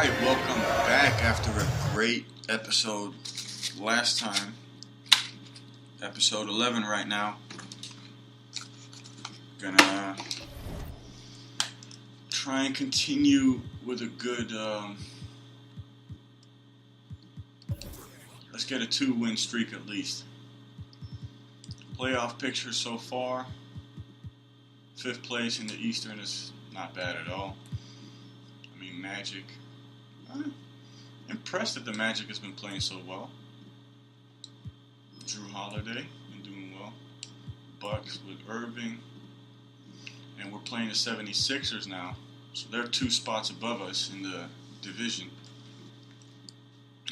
Alright, welcome back after a great episode last time. Episode 11 right now. Gonna try and continue with a good, let's get a 2-win streak at least. Playoff picture so far. 5th place in the Eastern is not bad at all. I mean, Magic. Impressed that the Magic has been playing so well. Drew Holiday been doing well. Bucks with Irving. And we're playing the 76ers now. So they're 2 spots above us in the division.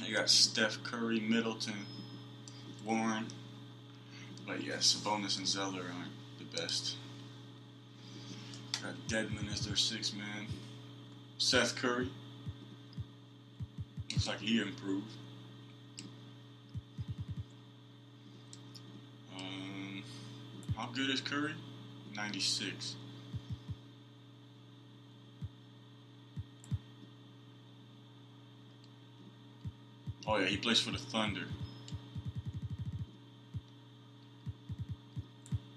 You got Steph Curry, Middleton, Warren. But yeah, Sabonis and Zeller aren't the best. Got Dedmon as their 6th man. Seth Curry. Looks like he improved. How good is Curry? 96. Oh yeah, he plays for the Thunder.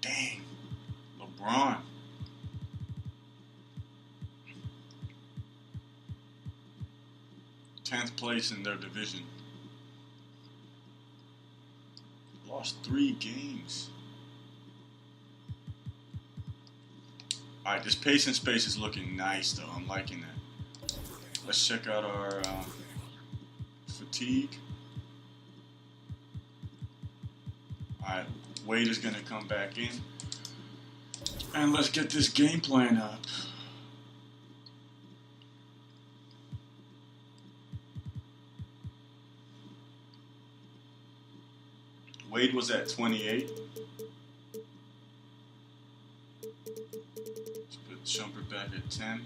Dang. LeBron. Tenth place in their division. Lost 3 games. Alright, this pace and space is looking nice though. I'm liking that. Let's check out our fatigue. Alright, Wade is going to come back in. And let's get this game plan up. Wade was at 28. Let's put Shumpert back at 10.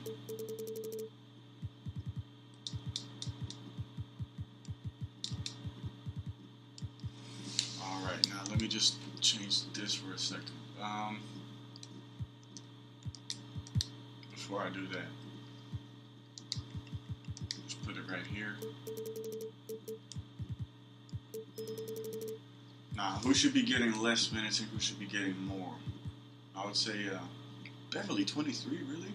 Alright, now let me just change this for a second. Before I do that, just put it right here. Now, who should be getting less minutes and who should be getting more? I would say Beverly, 23, really?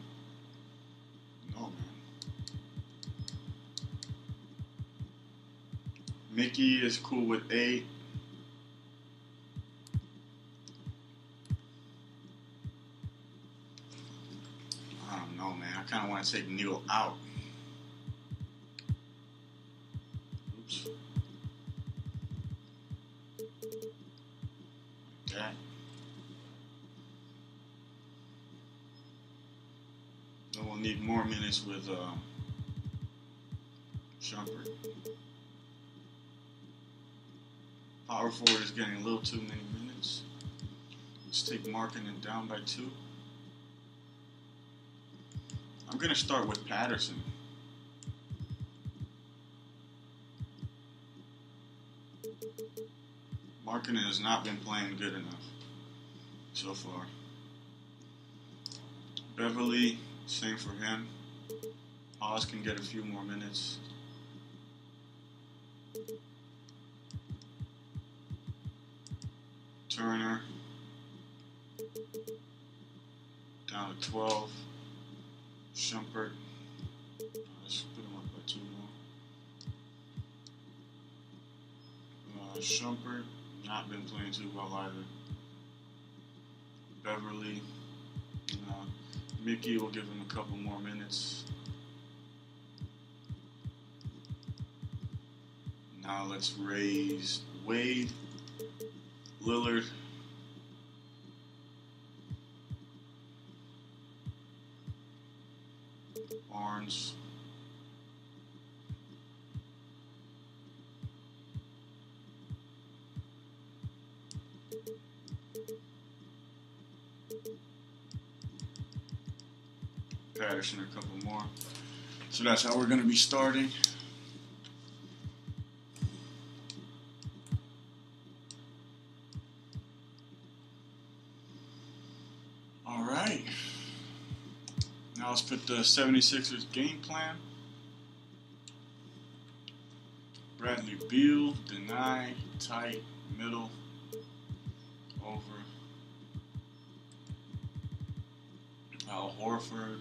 No, man. Mickey is cool with 8. I don't know, man. I kind of want to take Neil out. Oops. That. Then we'll need more minutes with Shumpert. Power forward is getting a little too many minutes. Let's take Markkanen down by 2. I'm going to start with Patterson. Markkanen has not been playing good enough so far. Beverly, same for him. Oz can get a few more minutes. Turner down to 12. Shumpert. Let's put him up by 2 more. Shumpert, not been playing too well either. Beverly. Mickey will give him a couple more minutes. Now let's raise Wade, Lillard, Barnes, Patterson, a couple more. So that's how we're going to be starting. All right. Now let's put the 76ers game plan. Bradley Beal, deny, tight, middle, over. Al Horford.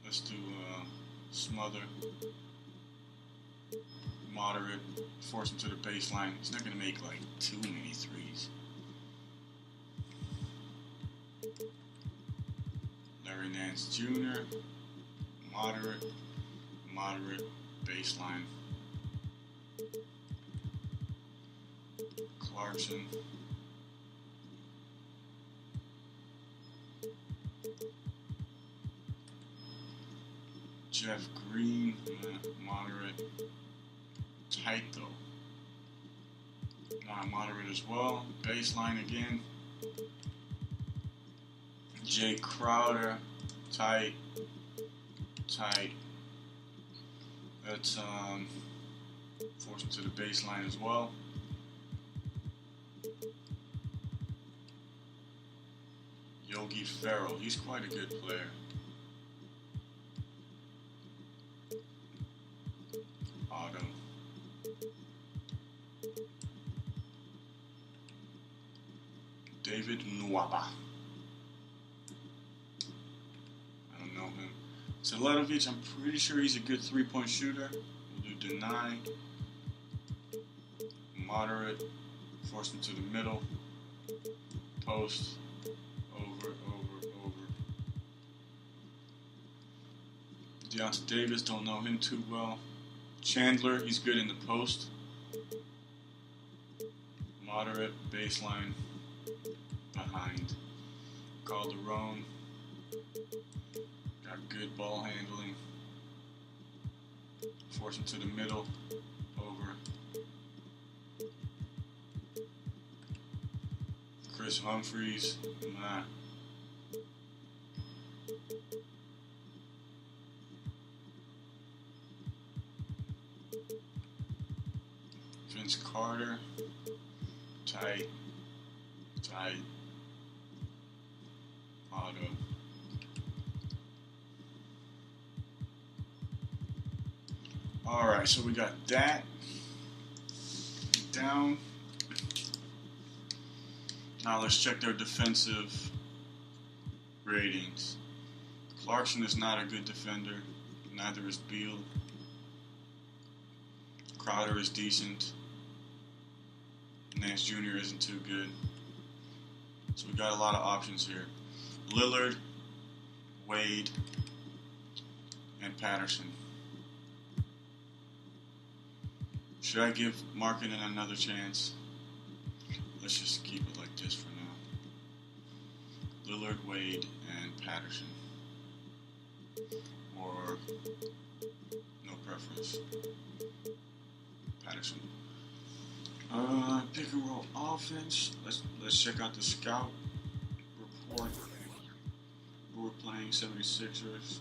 Let's do smother, moderate, force him to the baseline. He's not going to make like too many threes. Larry Nance Jr., moderate, baseline. Clarkson. Jeff Green, moderate. Tight though. Moderate as well. Baseline again. Jay Crowder, tight. Let's force him to the baseline as well. Yogi Ferrell, he's quite a good player. Auto. David Nwaba. I don't know him. Zeletovic, I'm pretty sure he's a good three-point shooter. We'll do deny. Moderate. Force him to the middle. Post. Over. Deonte Davis, don't know him too well. Chandler, he's good in the post. Moderate, baseline, behind. Calderon, got good ball handling. Force him to the middle, over. Chris Humphries, nah. Vince Carter, tight, auto. Alright, so we got that down. Now let's check their defensive ratings. Clarkson is not a good defender, neither is Beal. Crowder is decent. Nance Jr. isn't too good. So we got a lot of options here. Lillard, Wade, and Patterson. Should I give Markkanen another chance? Let's just keep it like this for now. Lillard, Wade, and Patterson. Or no preference. Patterson. Pick and roll offense. Let's check out the scout report. We're playing 76ers.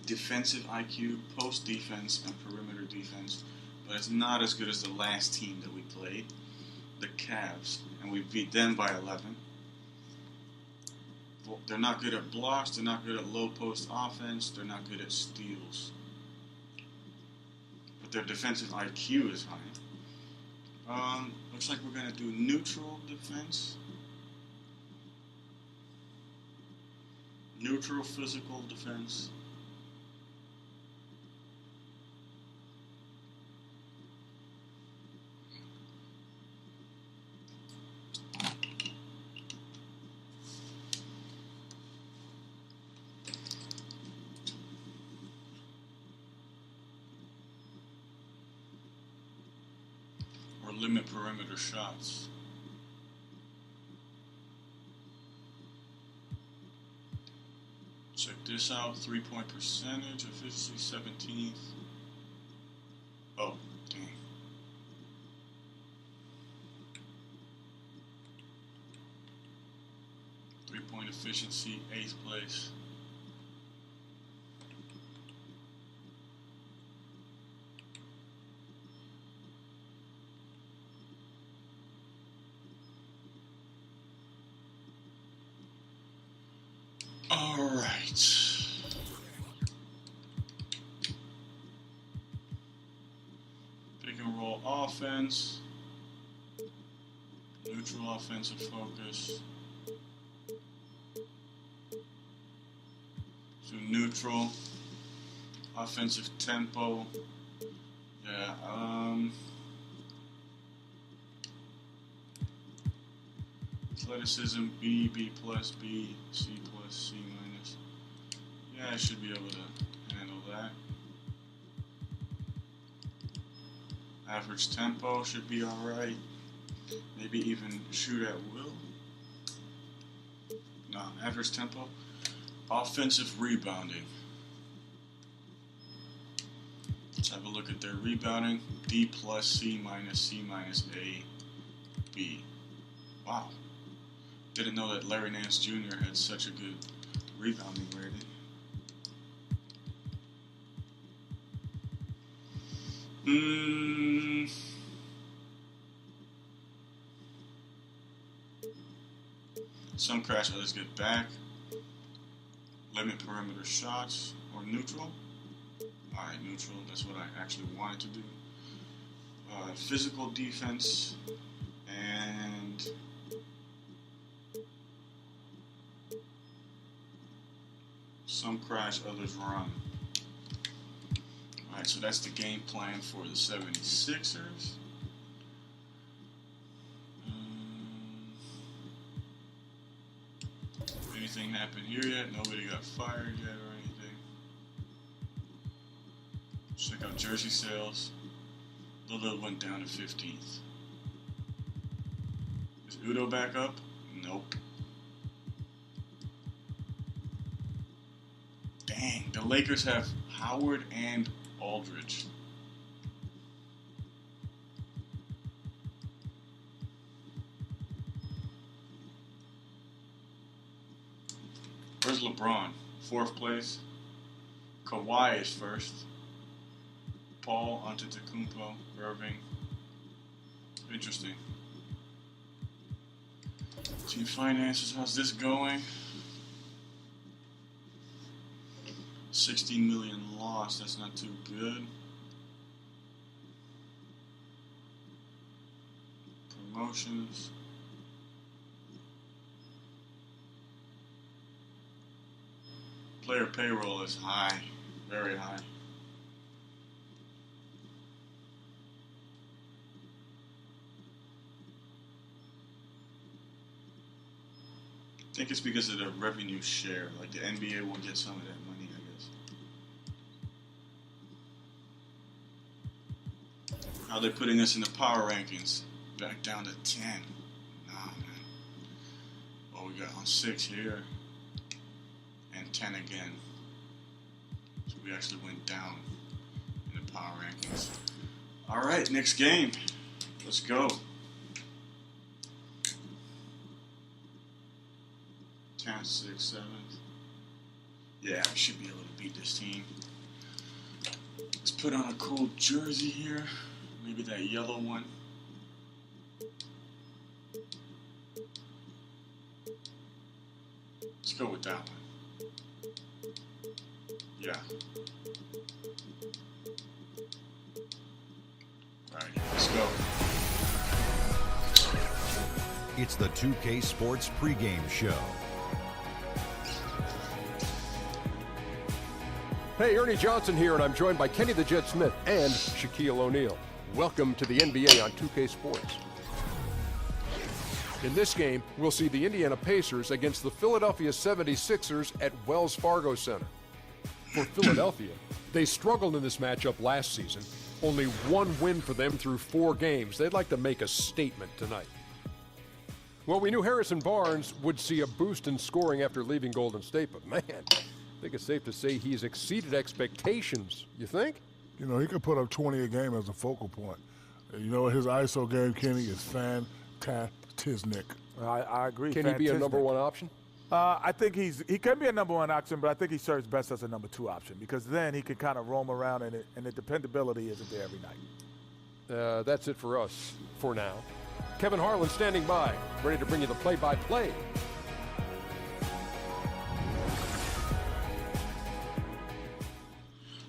Defensive IQ, post defense, and perimeter defense. But it's not as good as the last team that we played, the Cavs, and we beat them by 11. Well, they're not good at blocks. They're not good at low post offense. They're not good at steals. But their defensive IQ is high. Looks like we're going to do neutral defense. Neutral physical defense. Limit perimeter shots. Check this out. 3-point percentage, efficiency 17th. Oh, dang. Three-point efficiency, 8th place. All right. offense. Neutral offensive focus. So neutral. Offensive tempo. Yeah, athleticism, B, B plus, B, C plus, C minus. Yeah, I should be able to handle that. Average tempo should be alright. Maybe even shoot at will. No, average tempo. Offensive rebounding. Let's have a look at their rebounding. D plus, C minus, A, B. Wow. Didn't know that Larry Nance Jr. had such a good rebounding rating. Some crash, others get back. Limit perimeter shots or neutral. Alright, neutral. That's what I actually wanted to do. Physical defense and some crash, others run. Alright, so that's the game plan for the 76ers. Anything happened here yet? Nobody got fired yet or anything. Check out jersey sales. Lillard went down to 15th. Is Udo back up? Nope. Dang, the Lakers have Howard and Aldridge. Where's LeBron? 4th place. Kawhi is 1st. Paul, Antetokounmpo, Irving. Interesting. Team finances, how's this going? 16 million lost, that's not too good. Promotions. Player payroll is high, very high. I think it's because of the revenue share. Like the NBA will get some of that money, I guess. How are they putting us in the power rankings? Back down to 10. Nah, man. Oh, we got on 6 here. And 10 again. So we actually went down in the power rankings. Alright, next game. Let's go. 10, 6, 7. Yeah, we should be able to beat this team. Let's put on a cool jersey here. Maybe that yellow one. Let's go with that one. Yeah. Alright, let's go. It's the 2K Sports pregame show. Hey, Ernie Johnson here, and I'm joined by Kenny the Jet Smith and Shaquille O'Neal. Welcome to the NBA on 2K Sports. In this game, we'll see the Indiana Pacers against the Philadelphia 76ers at Wells Fargo Center. For Philadelphia, they struggled in this matchup last season. Only one win for them through 4 games. They'd like to make a statement tonight. Well, we knew Harrison Barnes would see a boost in scoring after leaving Golden State, but man, I think it's safe to say he's exceeded expectations. You think? You know, he could put up 20 a game as a focal point. You know, his ISO game, Kenny, is fantastic. I agree. Can he be a number 1 option? I think he can be a number 1 option, but I think he serves best as a number 2 option because then he can kind of roam around and the dependability isn't there every night. That's it for us for now. Kevin Harlan standing by, ready to bring you the play-by-play.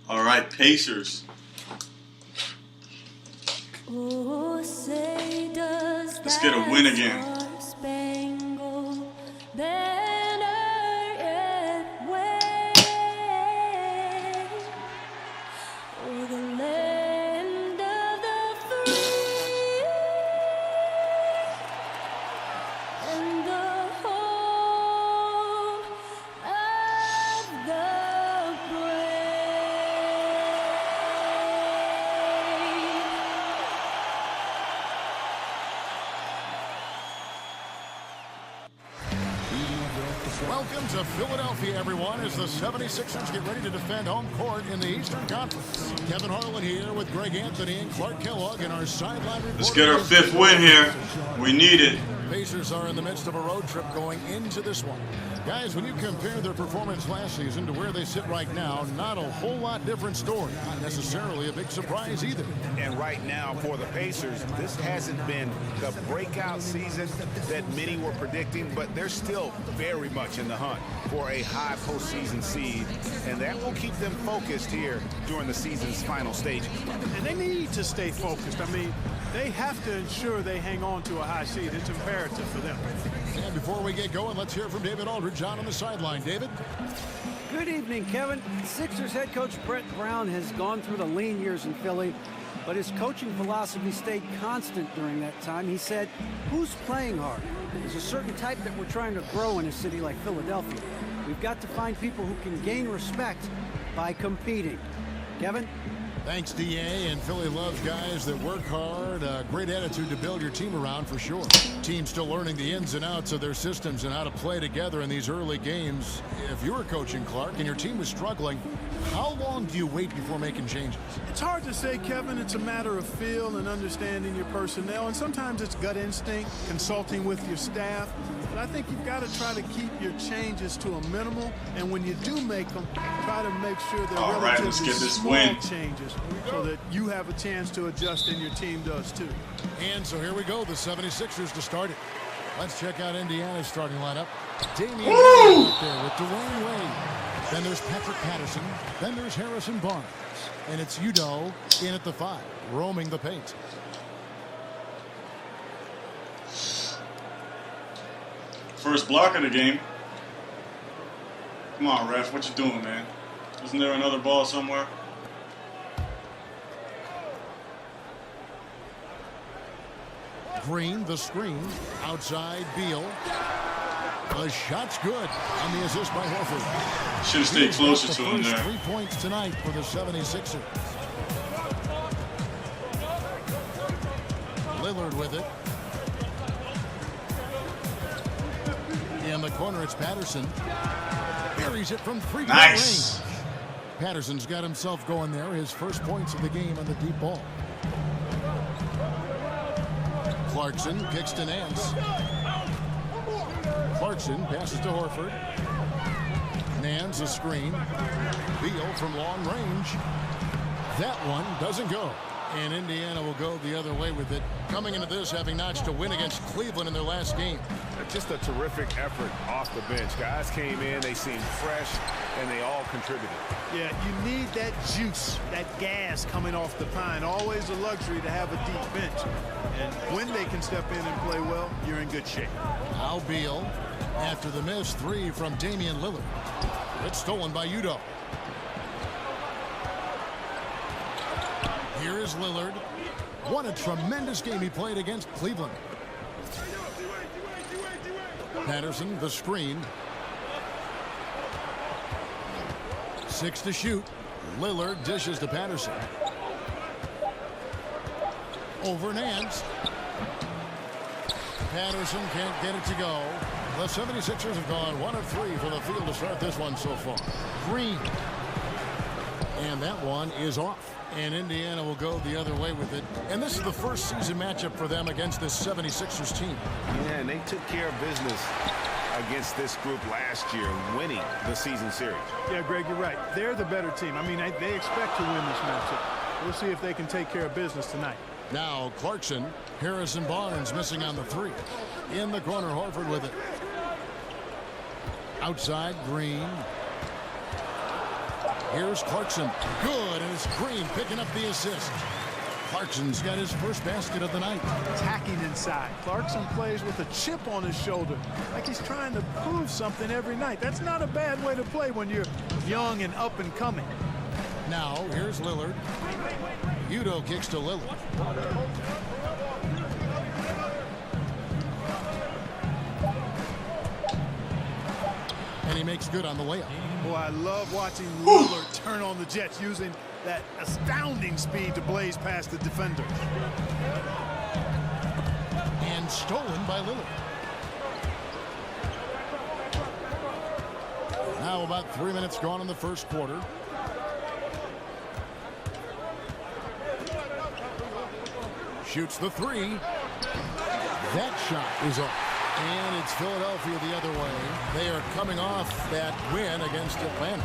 All right, Pacers. Let's get a win again. Welcome to Philadelphia, everyone, as the 76ers get ready to defend home court in the Eastern Conference. Kevin Harlan here with Greg Anthony and Clark Kellogg in our sideline report. Let's get our 5th win here. We need it. Pacers are in the midst of a road trip going into this one. Guys, when you compare their performance last season to where they sit right now, not a whole lot different story. Not necessarily a big surprise either. And right now for the Pacers, this hasn't been the breakout season that many were predicting, but they're still very much in the hunt for a high postseason seed, and that will keep them focused here during the season's final stages. And they need to stay focused. I mean, they have to ensure they hang on to a high seed. It's imperative for them. And before we get going, let's hear from David Aldridge out on the sideline. David? Good evening, Kevin. Sixers head coach Brett Brown has gone through the lean years in Philly, but his coaching philosophy stayed constant during that time. He said, who's playing hard? There's a certain type that we're trying to grow in a city like Philadelphia. We've got to find people who can gain respect by competing. Kevin? Thanks, D.A. And Philly loves guys that work hard, a great attitude to build your team around for sure. Team still learning the ins and outs of their systems and how to play together in these early games. If you were coaching, Clark, and your team was struggling, how long do you wait before making changes? It's hard to say, Kevin. It's a matter of feel and understanding your personnel, and sometimes it's gut instinct, consulting with your staff. But I think you've got to try to keep your changes to a minimal, and when you do make them, try to make sure they're relatively small changes so that you have a chance to adjust and your team does too. And so here we go, the 76ers to start it. Let's check out Indiana's starting lineup. Damian right there with Dwayne Wade. Then there's Patrick Patterson. Then there's Harrison Barnes. And it's Udoh in at the 5, roaming the paint. First block of the game. Come on, ref. What you doing, man? Isn't there another ball somewhere? Green, the screen. Outside, Beal. The shot's good. And the assist by Horford. Should have stayed closer to him there. 3 points tonight for the 76ers. Lillard with it. In the corner, it's Patterson. Buries it from 3-point range. Patterson's got himself going there. His first points of the game on the deep ball. Clarkson kicks to Nance. Clarkson passes to Horford. Nance a screen. Beal from long range. That one doesn't go. And Indiana will go the other way with it. Coming into this, having notched a win against Cleveland in their last game. Just a terrific effort off the bench. Guys came in, they seemed fresh, and they all contributed. Yeah, you need that juice, that gas coming off the pine. Always a luxury to have a deep bench. And when they can step in and play well, you're in good shape. Now Beal, after the missed 3 from Damian Lillard. It's stolen by Udoh. Here is Lillard. What a tremendous game he played against Cleveland. Patterson, the screen. 6 to shoot. Lillard dishes to Patterson. Over Nance. Patterson can't get it to go. The 76ers have gone 1 of 3 for the field to start this one so far. Green. And that one is off. And Indiana will go the other way with it. And this is the first season matchup for them against this 76ers team. Yeah, and they took care of business against this group last year, winning the season series. Yeah, Greg, you're right. They're the better team. I mean, they expect to win this matchup. We'll see if they can take care of business tonight. Now Clarkson, Harrison Barnes missing on the 3. In the corner, Horford with it. Outside, Green. Here's Clarkson. Good, and it's Green picking up the assist. Clarkson's got his first basket of the night. Attacking inside. Clarkson plays with a chip on his shoulder, like he's trying to prove something every night. That's not a bad way to play when you're young and up and coming. Now, here's Lillard. Udo kicks to Lillard. And he makes good on the layup. Boy, I love watching Lillard turn on the Jets using that astounding speed to blaze past the defenders. And stolen by Lillard. Now about 3 minutes gone in the first quarter. Shoots the three. That shot is off. And it's Philadelphia the other way. They are coming off that win against Atlanta.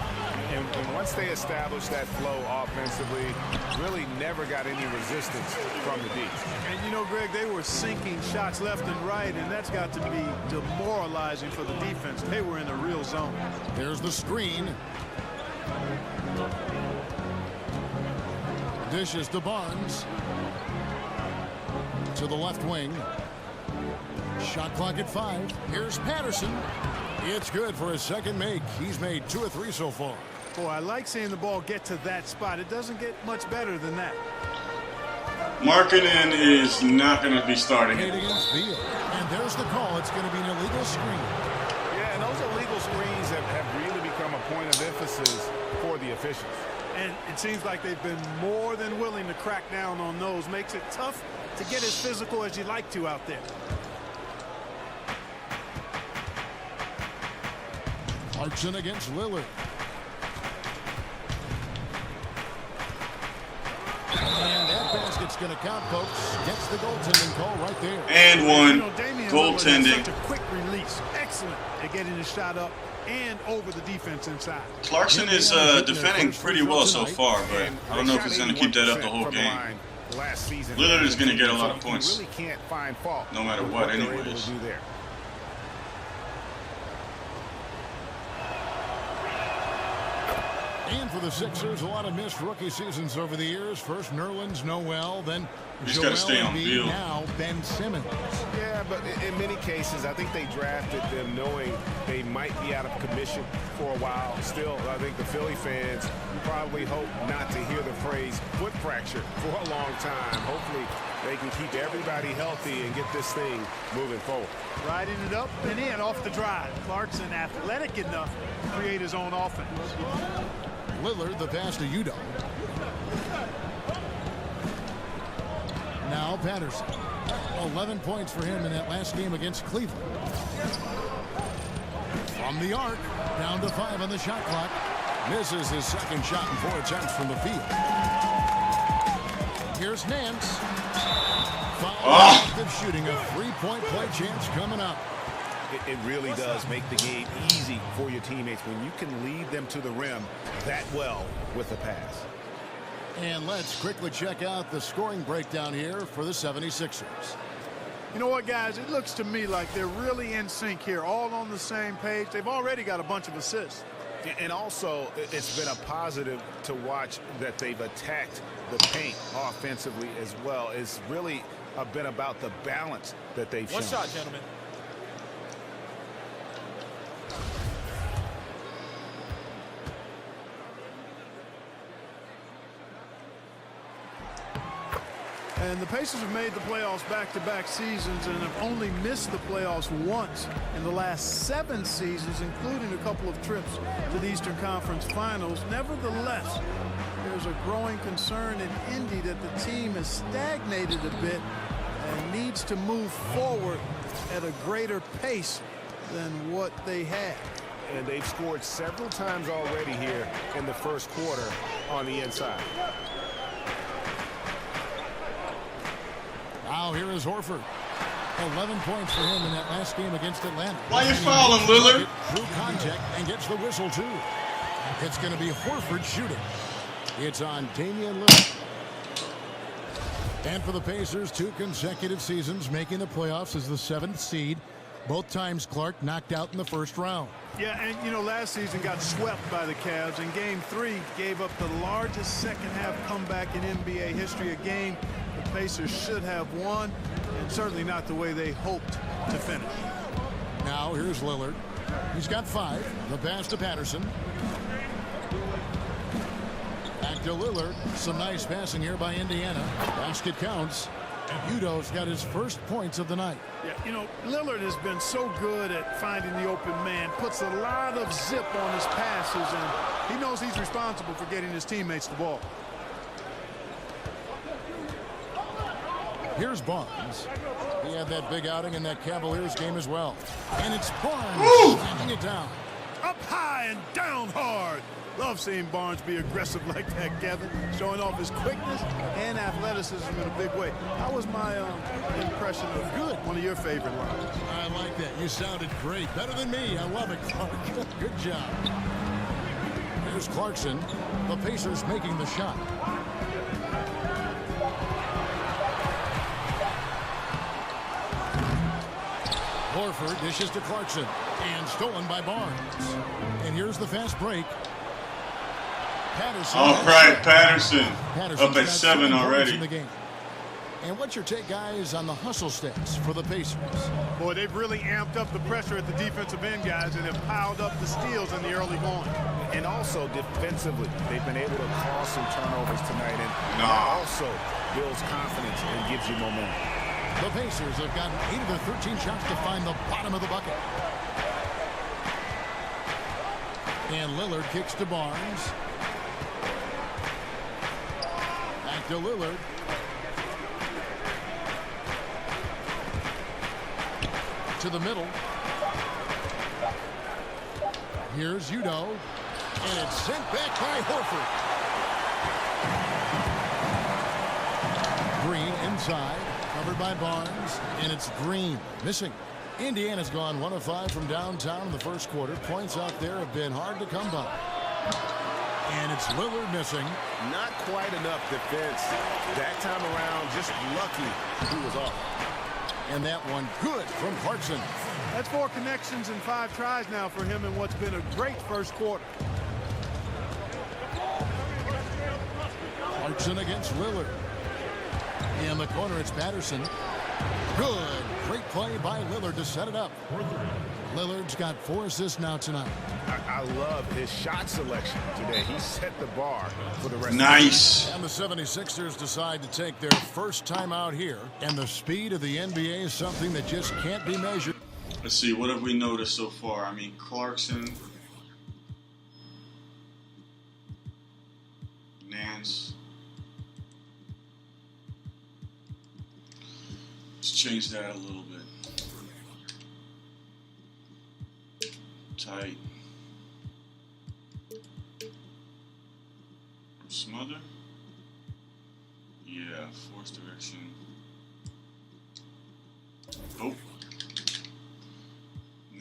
And once they established that flow offensively, really never got any resistance from the D. And you know, Greg, they were sinking shots left and right, and that's got to be demoralizing for the defense. They were in a real zone. There's the screen. Dishes to Barnes. To the left wing. Shot clock at 5. Here's Patterson. It's good for his second make. He's made 2 of 3 so far. Boy, I like seeing the ball get to that spot. It doesn't get much better than that. Markkanen is not going to be starting. Against Beal. And there's the call. It's going to be an illegal screen. Yeah, and those illegal screens have really become a point of emphasis for the officials. And it seems like they've been more than willing to crack down on those. Makes it tough to get as physical as you'd like to out there. Clarkson against Lillard. And that basket's going to count, folks. Gets the goaltending call right there. And one. You know, Goaltending. Such a quick release. Excellent at getting the shot up and over the defense inside. Clarkson is defending pretty well so far, but I don't know if he's going to keep that up the whole game. Lillard is going to get a lot of points, really can't find fault no matter what, anyways. And for the Sixers, a lot of missed rookie seasons over the years. First Nerlens Noel, then He's got to stay on Beal. Now Ben Simmons. Yeah, but in many cases, I think they drafted them knowing they might be out of commission for a while. Still, I think the Philly fans probably hope not to hear the phrase foot fracture for a long time. Hopefully, they can keep everybody healthy and get this thing moving forward. Riding it up and in off the drive. Clarkson athletic enough to create his own offense. Lillard, the pass to Udo. Now Patterson. 11 points for him in that last game against Cleveland. From the arc, down to 5 on the shot clock. Misses his second shot in 4 attempts from the field. Here's Nance. Active shooting, a 3-point play chance coming up. It really does make the game easy for your teammates when you can lead them to the rim that well with the pass. And let's quickly check out the scoring breakdown here for the 76ers. You know what, guys? It looks to me like they're really in sync here, all on the same page. They've already got a bunch of assists. And also, it's been a positive to watch that they've attacked the paint offensively as well. It's really been about the balance that they've shown. One shot, gentlemen. And the Pacers have made the playoffs back-to-back seasons and have only missed the playoffs once in the last 7 seasons, including a couple of trips to the Eastern Conference Finals. Nevertheless, there's a growing concern in Indy that the team has stagnated a bit and needs to move forward at a greater pace than what they had. And they've scored several times already here in the first quarter on the inside. Now here is Horford. 11 points for him in that last game against Atlanta. Why you fouling, Lillard? Through contact and gets the whistle too. It's going to be Horford shooting. It's on Damian Lillard. And for the Pacers, 2 consecutive seasons making the playoffs as the 7th seed. Both times Clark knocked out in the first round. Yeah, and you know, last season got swept by the Cavs. In Game 3, gave up the largest second-half comeback in NBA history. A game the Pacers should have won, and certainly not the way they hoped to finish. Now here's Lillard. He's got 5. The pass to Patterson. Back to Lillard. Some nice passing here by Indiana. Basket counts. And Udo's got his first points of the night. Yeah, you know, Lillard has been so good at finding the open man. Puts a lot of zip on his passes, and he knows he's responsible for getting his teammates the ball. Here's Barnes. He had that big outing in that Cavaliers game as well. And it's Barnes knocking it down. Up high and down hard. Love seeing Barnes be aggressive like that, Kevin. Showing off his quickness and athleticism in a big way. How was my impression of good? One of your favorite lines. I like that. You sounded great. Better than me. I love it, Clark. Good job. Here's Clarkson. The Pacers making the shot. Horford dishes to Clarkson. And stolen by Barnes. And here's the fast break. Patterson. All right, Patterson. Up at 7 already. In the game. And what's your take, guys, on the hustle stats for the Pacers? Boy, they've really amped up the pressure at the defensive end, guys, and have piled up the steals in the early going. And also defensively, they've been able to cause some turnovers tonight, and that also builds confidence and gives you momentum. The Pacers have gotten 8 of their 13 shots to find the bottom of the bucket. And Lillard kicks to Barnes. Back to Lillard. To the middle. Here's Udo. And it's sent back by Horford. Green inside. Covered by Barnes. And it's Green missing. Indiana's gone 1 of 5 from downtown in the first quarter. Points out there have been hard to come by. And it's Lillard missing. Not quite enough defense. That time around, just lucky he was off. And that one good from Clarkson. That's 4 connections and 5 tries now for him in what's been a great first quarter. Clarkson against Lillard. In the corner, it's Patterson. Good. Great play by Lillard to set it up. Lillard's got 4 assists now tonight. I love his shot selection today. He set the bar for the rest Nice. And the 76ers decide to take their first time out here. And the speed of the NBA is something that just can't be measured. Let's see, what have we noticed so far? I mean, Clarkson, Nance. Let's change that a little bit. Tight. Smother? Yeah, force direction. Oh.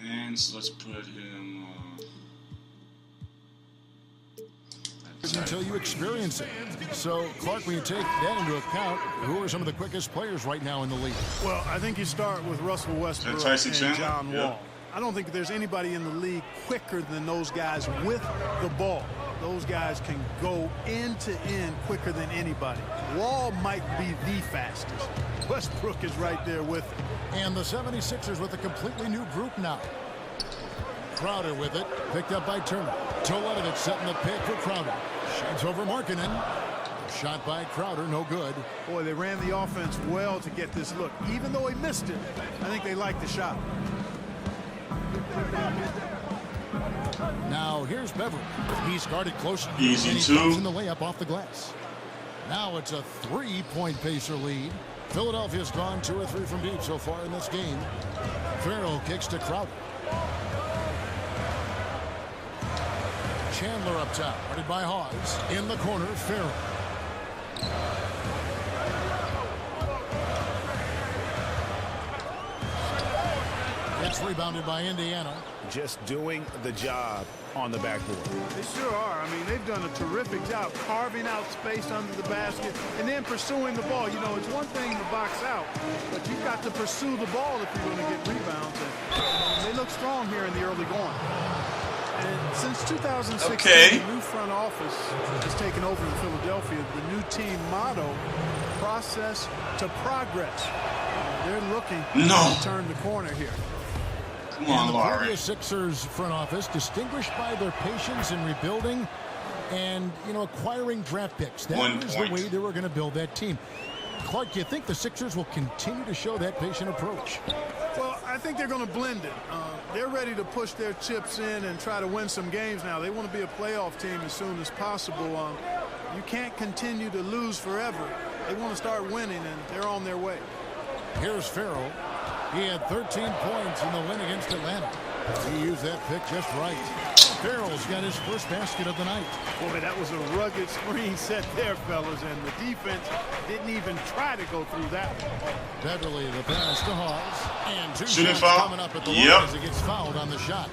Nance, let's put him until you experience it. So, Clark, when you take that into account, who are some of the quickest players right now in the league? Well, I think you start with Russell Westbrook and John Wall. I don't think there's anybody in the league quicker than those guys with the ball. Those guys can go end to end quicker than anybody. Wall might be the fastest. Westbrook is right there with him. And the 76ers with a completely new group now. Crowder with it, picked up by Turner. Toledovich setting the pick for Crowder. Shades over Markkanen. Shot by Crowder, no good. Boy, they ran the offense well to get this look. Even though he missed it, I think they liked the shot. Now here's Beverly. He's guarded close. Easy and he's two. in the layup off the glass. Now it's a 3-point Pacer lead. Philadelphia's gone 2 or 3 from deep so far in this game. Farrell kicks to Crowder. Chandler up top, guarded by Hawes. In the corner, Farrell. It's rebounded by Indiana. Just doing the job on the backboard. They sure are. I mean, they've done a terrific job carving out space under the basket and then pursuing the ball. You know, it's one thing to box out, but you've got to pursue the ball if you're going to get rebounds. And they look strong here in the early going. And since 2016, the new front office has taken over in Philadelphia. The new team motto, process to progress. They're looking to turn the corner here. Come on, the previous Sixers front office distinguished by their patience in rebuilding and, you know, acquiring draft picks. That was the way they were going to build that team. Clark, do you think the Sixers will continue to show that patient approach? Well, I think they're going to blend it. They're ready to push their chips in and try to win some games now. They want to be a playoff team as soon as possible. You can't continue to lose forever. They want to start winning, and they're on their way. Here's Farrell. He had 13 points in the win against Atlanta. He used that pick just right. Farrell's got his first basket of the night. Boy, that was a rugged screen set there, fellas, and the defense didn't even try to go through that one. Beverly, the pass to Hawes. And two shots coming up at the line as he gets fouled on the shot.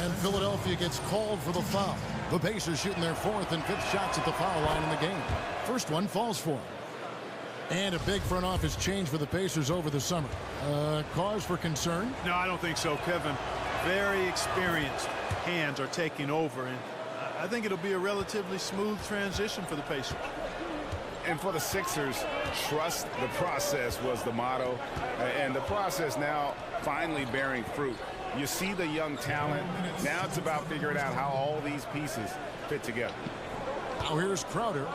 And Philadelphia gets called for the foul. The Pacers shooting their fourth and fifth shots at the foul line in the game. First one falls for him. And a big front office change for the Pacers over the summer. Cause for concern? No, I don't think so, Kevin. Very experienced hands are taking over, and I think it'll be a relatively smooth transition for the Pacers. And for the Sixers, trust the process was the motto. And the process now finally bearing fruit. You see the young talent. Now it's about figuring out how all these pieces fit together. Now here's Crowder.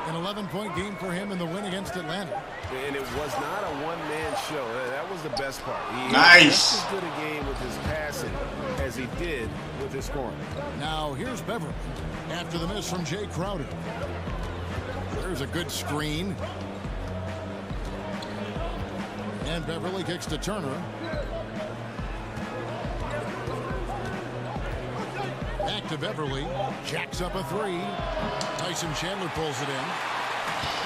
An 11-point game for him in the win against Atlanta. And it was not a one-man show. That was the best part. He nice. Just as good a game with his passing as he did with his scoring. Now here's Beverly after the miss from Jay Crowder. There's a good screen. And Beverly kicks to Turner. Back to Beverly. Jacks up a three. Tyson Chandler pulls it in.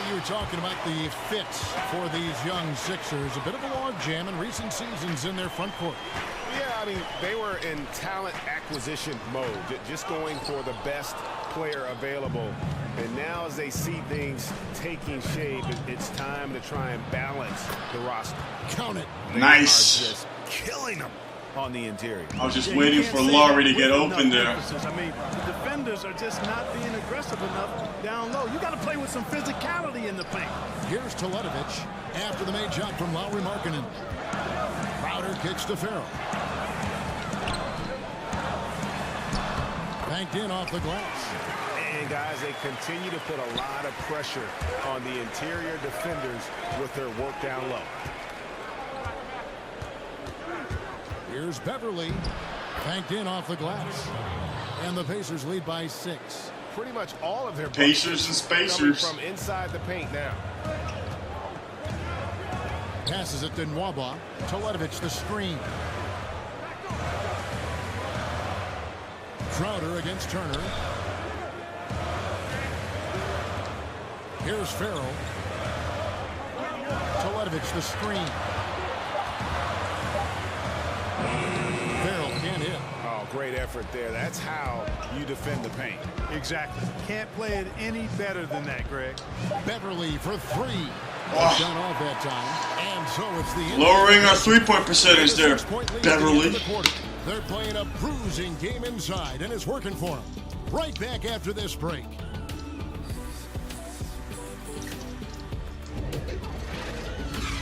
You were talking about the fits for these young Sixers. A bit of a log jam in recent seasons in their front court. Yeah, I mean, they were in talent acquisition mode, just going for the best player available. And now as they see things taking shape, it's time to try and balance the roster. Count it. Nice. They are just killing them on the interior. I was just waiting for Laurie to get open there. I mean, the defenders are just not being aggressive enough down low. You got to play with some physicality in the paint. Here's Teletovic after the made shot from Lauri Markkanen. Crowder kicks to Farrell. Banked in off the glass. And guys, they continue to put a lot of pressure on the interior defenders with their work down low. Here's Beverly, banked in off the glass, and the Pacers lead by 6. Pretty much all of their Pacers and Spacers from inside the paint now. Passes it to Nwaba. Teletovic the screen. Crowder against Turner. Here's Farrell. Teletovic the screen. Farrell can't hit. Oh, great effort there. That's how you defend the paint. Exactly. Can't play it any better than that, Greg. Beverly for 3. Done off that time. And so it's the lowering our three-point percentage there, Beverly. They're playing a bruising game inside, and it's working for them. Right back after this break.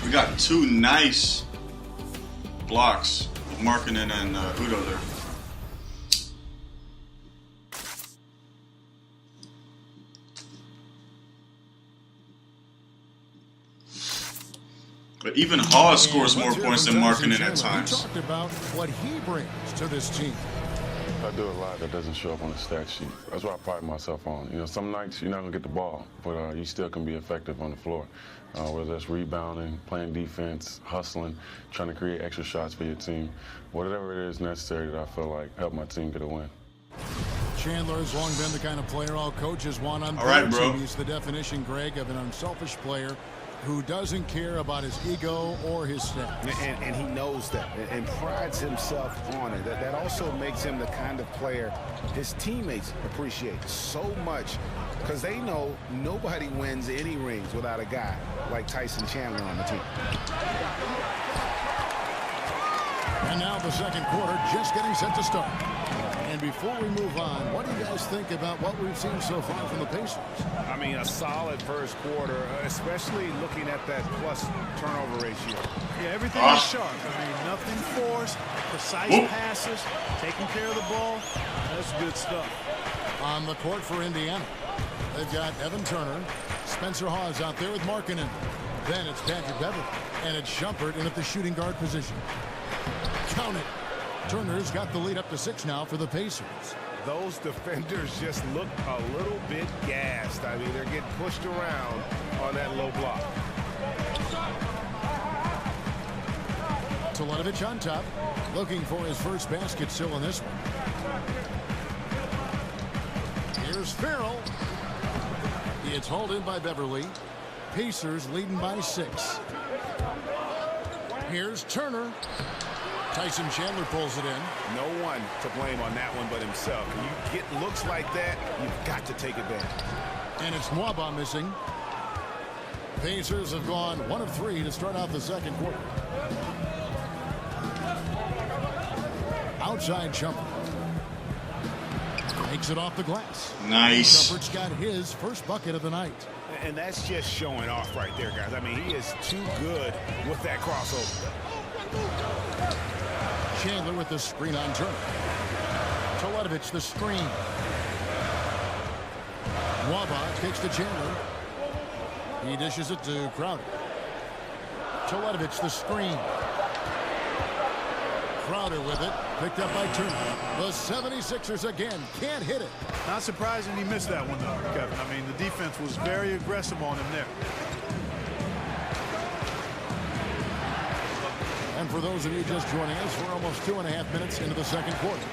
We got two nice blocks with Markkanen and Udo there. But even Hawes scores more points than Markkanen at times. We talked about what he brings to this team. I do a lot that doesn't show up on the stat sheet. That's what I pride myself on. You know, some nights you're not going to get the ball, but you still can be effective on the floor. Whether that's rebounding, playing defense, hustling, trying to create extra shots for your team. Whatever it is necessary that I feel like help my team get a win. Chandler has long been the kind of player all coaches want on all right, bro. He's the definition, Greg, of an unselfish player who doesn't care about his ego or his stats. And he knows that and prides himself on it. That also makes him the kind of player his teammates appreciate so much, because they know nobody wins any rings without a guy like Tyson Chandler on the team. And now the second quarter just getting set to start. And before we move on, what do you guys think about what we've seen so far from the Pacers? I mean, a solid first quarter, especially looking at that plus turnover ratio. Yeah, everything is sharp. I mean, nothing forced, precise passes, taking care of the ball. That's good stuff. On the court for Indiana, they've got Evan Turner, Spencer Hawes out there with Markkanen. Then it's Patrick Beverley, and it's Shumpert in at the shooting guard position. Count it. Turner's got the lead up to 6 now for the Pacers. Those defenders just look a little bit gassed. I mean, they're getting pushed around on that low block. Teletovic on top, looking for his first basket still in this one. Here's Farrell. It's hauled in by Beverley. Pacers leading by 6. Here's Turner. Tyson Chandler pulls it in. No one to blame on that one but himself. When you get looks like that, you've got to take advantage. And it's Nwaba missing. Pacers have gone 1 of 3 to start out the second quarter. Outside Shumpert. Makes it off the glass. Nice. Shumpert's got his first bucket of the night. And that's just showing off right there, guys. I mean, he is too good with that crossover. Chandler with the screen on Turner. Teletovic the screen. Nwaba kicks to Chandler. He dishes it to Crowder. Teletovic the screen. Crowder with it. Picked up by Turner. The 76ers again can't hit it. Not surprising he missed that one, though, Kevin. I mean, the defense was very aggressive on him there. And for those of you just joining us, we're almost 2.5 minutes into the second quarter.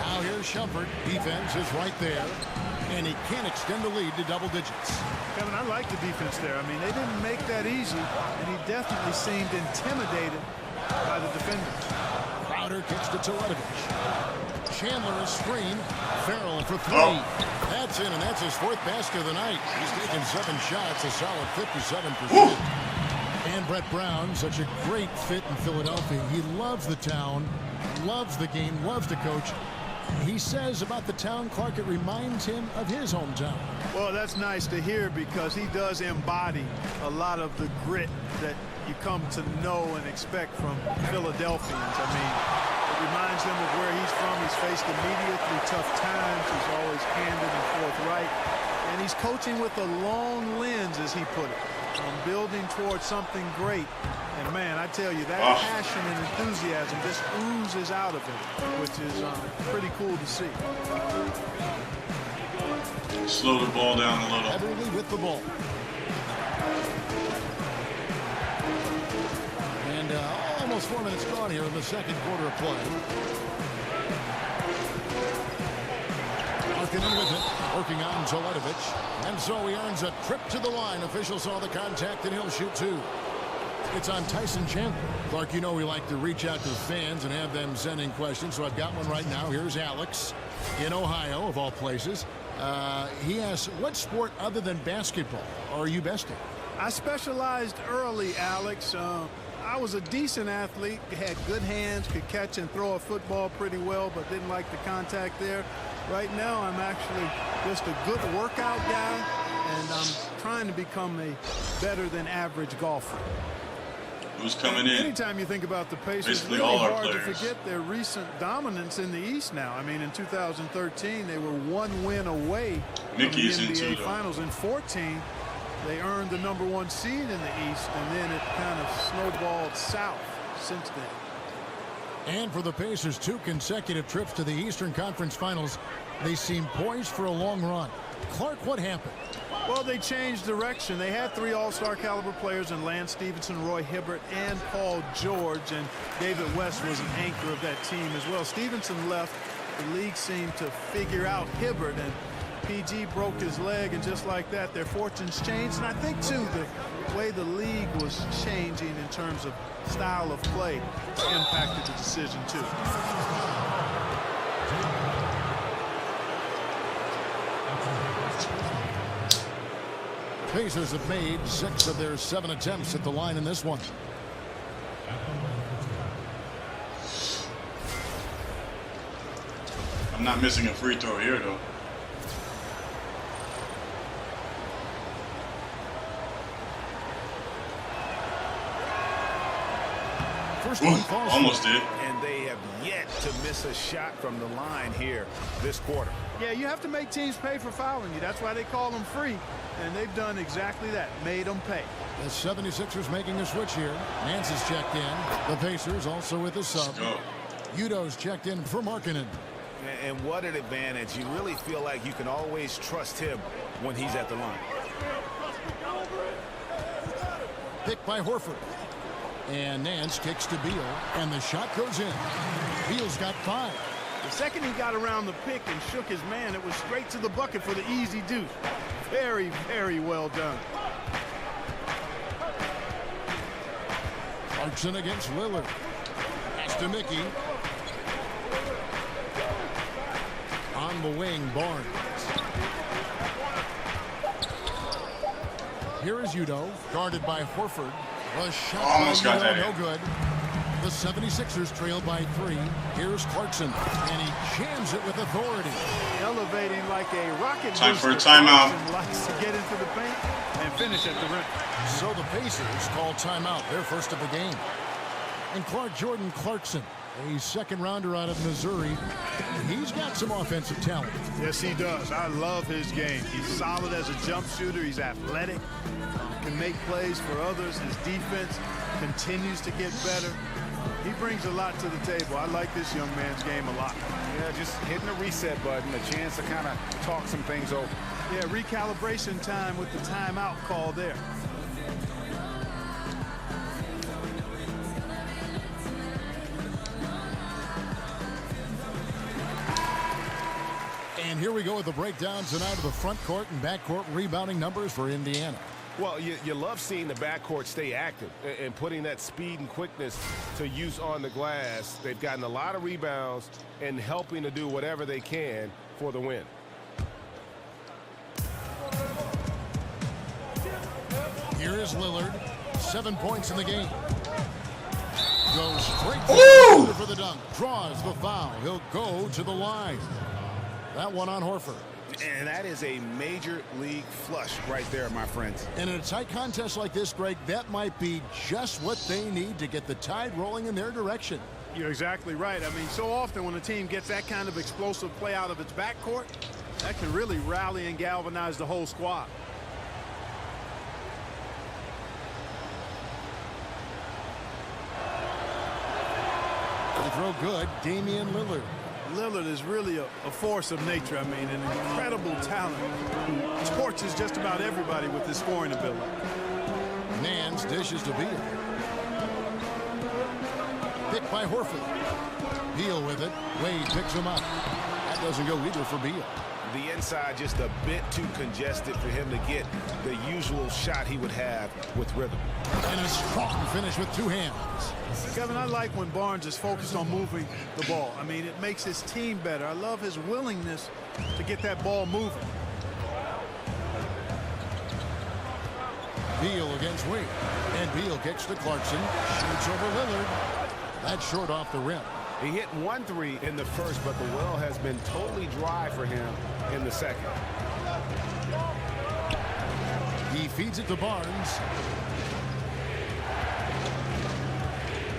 Now here's Shumpert. Defense is right there. And he can't extend the lead to double digits. Kevin, I like the defense there. I mean, they didn't make that easy, and he definitely seemed intimidated by the defenders. Crowder kicks to Teletovic. Chandler a screen. Farrell for 3. That's in, and that's his 4th basket of the night. He's taken 7 shots, a solid 57%. And Brett Brown, such a great fit in Philadelphia. He loves the town, loves the game, loves to coach. He says about the town, Clark, it reminds him of his hometown. Well, that's nice to hear, because he does embody a lot of the grit that you come to know and expect from Philadelphians. I mean, it reminds him of where he's from. He's faced the media through tough times. He's always candid and forthright. And he's coaching with a long lens, as he put it, on building towards something great. And, man, I tell you, that passion and enthusiasm just oozes out of him, which is pretty cool to see. Slow the ball down a little. Beverley with the ball. And almost 4 minutes gone here in the second quarter of play. Markkanen with it, working on Teletovic. And so he earns a trip to the line. Officials saw the contact, and he'll shoot 2. It's on Tyson Chandler. Clark, you know we like to reach out to the fans and have them send in questions, so I've got one right now. Here's Alex in Ohio, of all places. He asks, what sport other than basketball are you best in? I specialized early, Alex. I was a decent athlete, had good hands, could catch and throw a football pretty well, but didn't like the contact there. Right now, I'm actually just a good workout guy, and I'm trying to become a better than average golfer. Who's coming in? Anytime you think about the Pacers, it's really hard to forget their recent dominance in the East now. I mean, in 2013, they were 1 win away from the NBA Finals. In 14, they earned the #1 seed in the East, and then it kind of snowballed south since then. And for the Pacers, 2 consecutive trips to the Eastern Conference Finals, they seem poised for a long run. Clark, what happened? Well, they changed direction. They had 3 all-star caliber players in Lance Stevenson, Roy Hibbert, and Paul George, and David West was an anchor of that team as well. Stevenson left. The league seemed to figure out Hibbert, and PG broke his leg, and just like that, their fortunes changed. And I think, too, the way the league was changing in terms of style of play impacted the decision, too. Pacers have made 6 of their 7 attempts at the line in this one. I'm not missing a free throw here, though. First one falls. Almost did. And they have yet to miss a shot from the line here this quarter. Yeah, you have to make teams pay for fouling you. That's why they call them free. And they've done exactly that, made them pay. The 76ers making a switch here. Nance is checked in. The Pacers also with a sub. Udo's checked in for Markkanen. And what an advantage. You really feel like you can always trust him when he's at the line. Picked by Horford. And Nance kicks to Beal. And the shot goes in. Beal's got 5. The second he got around the pick and shook his man, it was straight to the bucket for the easy deuce. Very, very well done. Clarkson against Lillard. Pass to Mickey. On the wing, Barnes. Here is Udo, guarded by Horford. The shot almost got that no good. The 76ers trail by 3. Here's Clarkson, and he jams it with authority. Elevating like a rocket. Time for a timeout. Likes to get into the paint and finish at the rim. So the Pacers call timeout, their first of the game. And Jordan Clarkson, a second-rounder out of Missouri. He's got some offensive talent. Yes, he does. I love his game. He's solid as a jump shooter. He's athletic. Can make plays for others. His defense continues to get better. He brings a lot to the table. I like this young man's game a lot. Yeah, just hitting the reset button, a chance to kind of talk some things over. Yeah, recalibration time with the timeout call there. And here we go with the breakdown tonight of the front court and back court rebounding numbers for Indiana. Well, you love seeing the backcourt stay active and putting that speed and quickness to use on the glass. They've gotten a lot of rebounds and helping to do whatever they can for the win. Here is Lillard, 7 points in the game. Goes straight for the dunk, draws the foul. He'll go to the line. That one on Horford. And that is a major league flush right there, my friends. And in a tight contest like this, Greg, that might be just what they need to get the tide rolling in their direction. You're exactly right. I mean, so often when a team gets that kind of explosive play out of its backcourt, that can really rally and galvanize the whole squad. The throw good, Damian Lillard. Lillard is really a force of nature. I mean, an incredible talent. Torches just about everybody with his scoring ability. Nance dishes to Beal. Picked by Horford. Beal with it. Wade picks him up. That doesn't go either for Beal. The inside just a bit too congested for him to get the usual shot he would have with rhythm. And a strong finish with 2 hands. Kevin, I like when Barnes is focused on moving the ball. I mean, it makes his team better. I love his willingness to get that ball moving. Beal against Wade. And Beal kicks to Clarkson. Shoots over Lillard. That's short off the rim. He hit 1 3 in the first, but the well has been totally dry for him in the second. He feeds it to Barnes.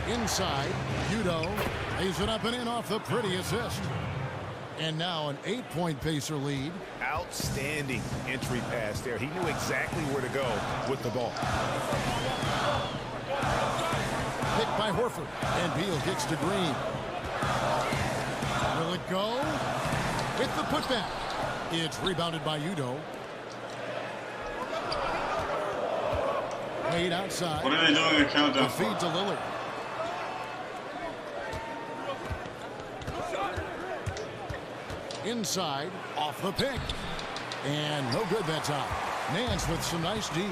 Inside, Udo lays it up and in off the pretty assist. And now an 8-point Pacer lead. Outstanding entry pass there. He knew exactly where to go with the ball. Picked by Horford. And Beal kicks to Green. Will it go? With the putback. It's rebounded by Udo. Wade outside. What are they doing in the countdown? The feed to Lillard. Inside, off the pick. And no good that time. Nance with some nice D.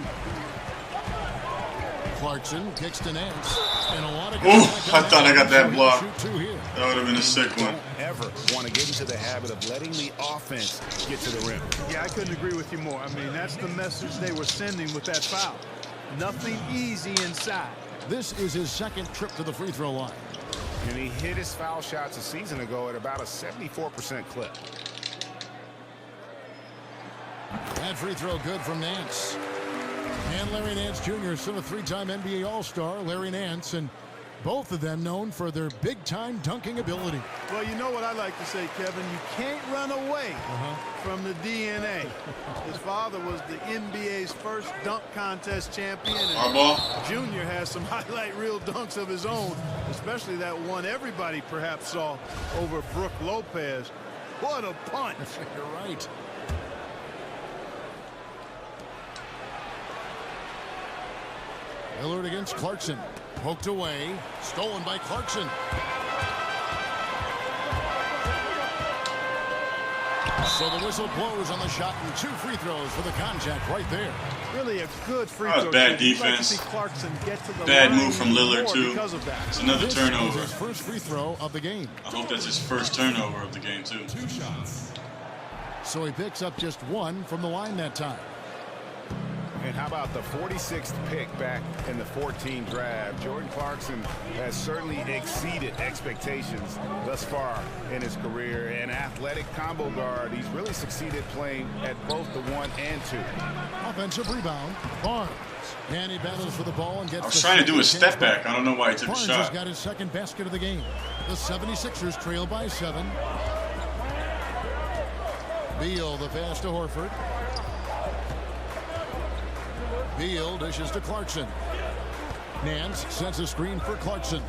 Clarkson kicks to Nance. And a lot of I thought I got that block. That would have been a sick one. Don't ever want to get into the habit of letting the offense get to the rim. Yeah, I couldn't agree with you more. I mean, that's the message they were sending with that foul. Nothing easy inside. This is his second trip to the free throw line. And he hit his foul shots a season ago at about a 74% clip. That free throw good from Nance. And Larry Nance Jr., still a three-time NBA All-Star, Larry Nance, and both of them known for their big-time dunking ability. Well, you know what I like to say, Kevin? You can't run away from the DNA. His father was the NBA's first dunk contest champion. And Junior has some highlight reel dunks of his own, especially that one everybody perhaps saw over Brook Lopez. What a punch. You're right. Lillard against Clarkson. Poked away. Stolen by Clarkson. So the whistle blows on the shot and 2 free throws for the contact right there. Really a good free throw. Bad defense. Bad move from Lillard, too. It's another turnover. His first free throw of the game. I hope that's his first turnover of the game, too. 2 shots. So he picks up just 1 from the line that time. And how about the 46th pick back in the 14 draft? Jordan Clarkson has certainly exceeded expectations thus far in his career. An athletic combo guard. He's really succeeded playing at both the 1 and 2. Offensive rebound. Barnes. And he battles for the ball and gets. I was trying to do a step back. I don't know why he took Barnes a shot. has got his second basket of the game. The 76ers trail by 7. Beal the pass to Horford. Beal dishes to Clarkson. Nance sets a screen for Clarkson.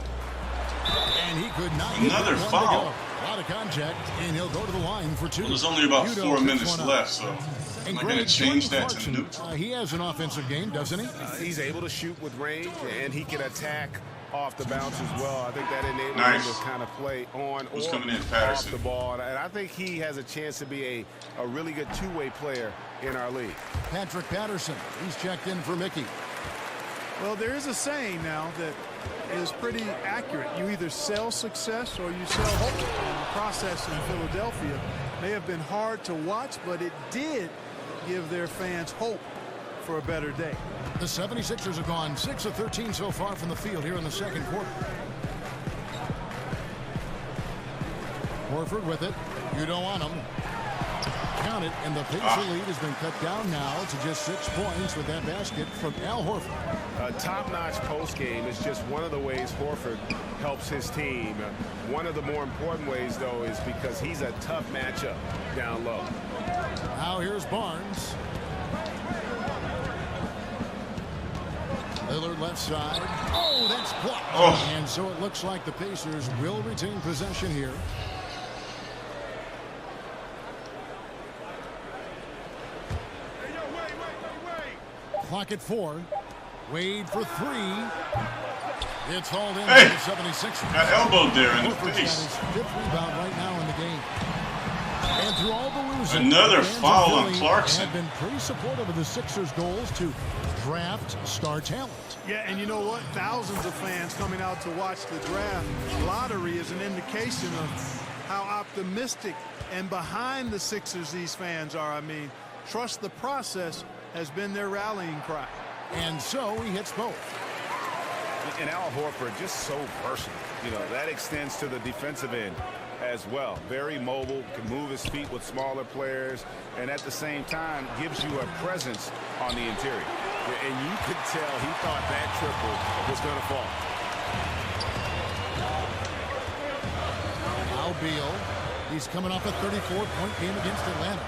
And he could not get another foul. A lot of contact, and he'll go to the line for 2. Well, there's only about 4 minutes left, so I'm not going to change that to neutral. He has an offensive game, doesn't he? He's able to shoot with range, and he can attack off the bounce as well. I think that enables him to kind of play on or off the ball. And I think he has a chance to be a really good two-way player in our league. Patrick Patterson, he's checked in for Mickey. Well, there is a saying now that is pretty accurate. You either sell success or you sell hope. And the process in Philadelphia may have been hard to watch, but it did give their fans hope for a better day. The 76ers have gone 6 of 13 so far from the field here in the second quarter. Horford with it. You don't want him. Count it, and the Pacer lead has been cut down now to just 6 points with that basket from Al Horford. A top-notch post game is just one of the ways Horford helps his team. One of the more important ways, though, is because he's a tough matchup down low. Now here's Barnes. Lillard left side. Oh, that's blocked. And so it looks like the Pacers will retain possession here. Clock at 4. Wade for 3. It's hauled in by the 76ers. Got elbowed there in the face. Got his 5th rebound right now in the game. And through all the losing, another foul on Clarkson. Have been pretty supportive of the Sixers' goals to draft star talent. Yeah, and you know what? Thousands of fans coming out to watch the draft lottery is an indication of how optimistic and behind the Sixers these fans are. I mean, trust the process has been their rallying cry. And so he hits both. And Al Horford just so versatile. You know, that extends to the defensive end as well. Very mobile, can move his feet with smaller players, and at the same time gives you a presence on the interior. And you could tell he thought that triple was going to fall. Now Beal, he's coming off a 34-point game against Atlanta.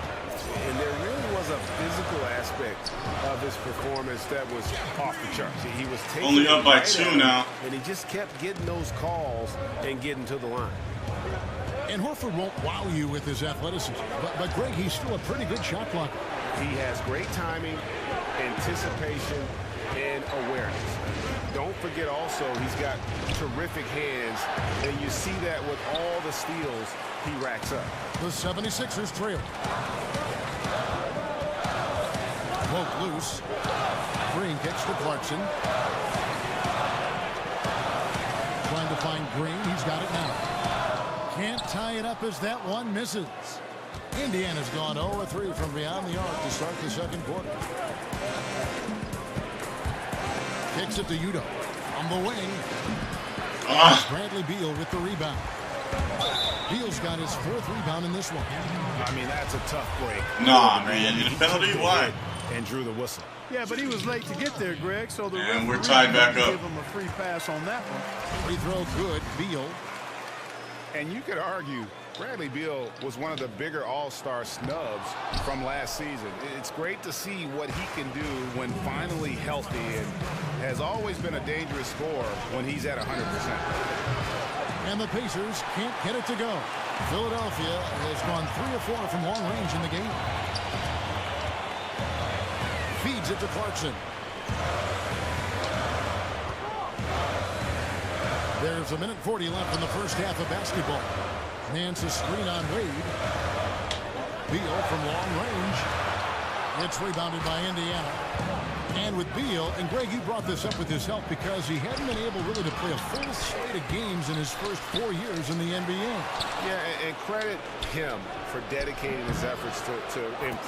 And there really was a physical aspect of his performance that was off the charts. He was taking only up by 2 now, and he just kept getting those calls and getting to the line. And Horford won't wow you with his athleticism, but Greg, he's still a pretty good shot blocker. He has great timing, anticipation, and awareness. Don't forget also he's got terrific hands, and you see that with all the steals he racks up. The 76ers trail. Broke loose. Green kicks to Clarkson. Trying to find Green. He's got it now. Can't tie it up as that one misses. Indiana's gone 0-3 from beyond the arc to start the second quarter. Kicks it to Udo. On the wing. Bradley Beal with the rebound. Beal's got his 4th rebound in this one. I mean, that's a tough break. Nah, man. The penalty? Why? And drew the whistle. Yeah, but he was late to get there, Greg, so the and we're tied back up. Give him a free pass on that one. Free throw good, Beal. And you could argue Bradley Beal was one of the bigger all-star snubs from last season. It's great to see what he can do when finally healthy, and has always been a dangerous scorer when he's at 100%. And the Pacers can't get it to go. Philadelphia has gone 3 of 4 from long range in the game. Feeds it to Clarkson. There's 1:40 left in the first half of basketball. Nance a screen on Wade. Beal from long range. It's rebounded by Indiana. And with Beal, and Greg, you brought this up with his help because he hadn't been able really to play a full slate of games in his first 4 years in the NBA. Yeah, and credit him for dedicating his efforts to improve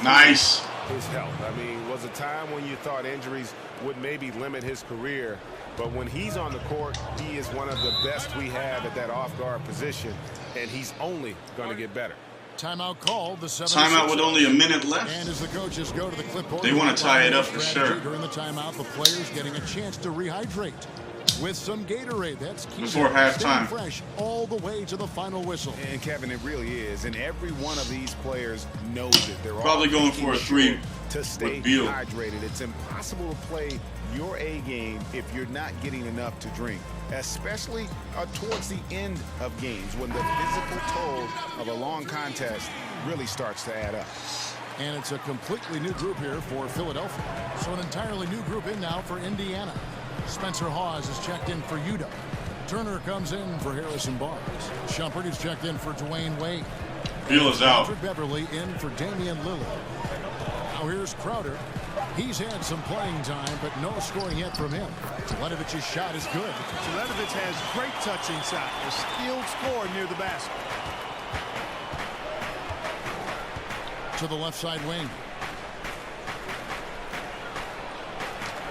his health. I mean, was a time when you thought injuries would maybe limit his career, but when he's on the court, he is one of the best we have at that off-guard position, and he's only going to get better. Timeout called. The timeout with only a minute left. And as the coaches go to the clipboard, they want to tie it up for sure. During the timeout, the players getting a chance to rehydrate with some Gatorade. That's key before halftime. Fresh all the way to the final whistle. And Kevin, it really is. And every one of these players knows it. They're probably going for a 3 to stay hydrated. It's impossible to play your A game if you're not getting enough to drink, especially towards the end of games when the physical toll of a long contest really starts to add up. And it's a completely new group here for Philadelphia. So an entirely new group in now for Indiana. Spencer Hawes is checked in for Udo. Turner comes in for Harrison Barnes. Shumpert is checked in for Dwayne Wade. Beal is out. Patrick Beverly in for Damian Lillard. Now here's Crowder. He's had some playing time, but no scoring yet from him. Teletovic's shot is good. Teletovic has great touching shot. A skilled scorer near the basket. To the left side wing.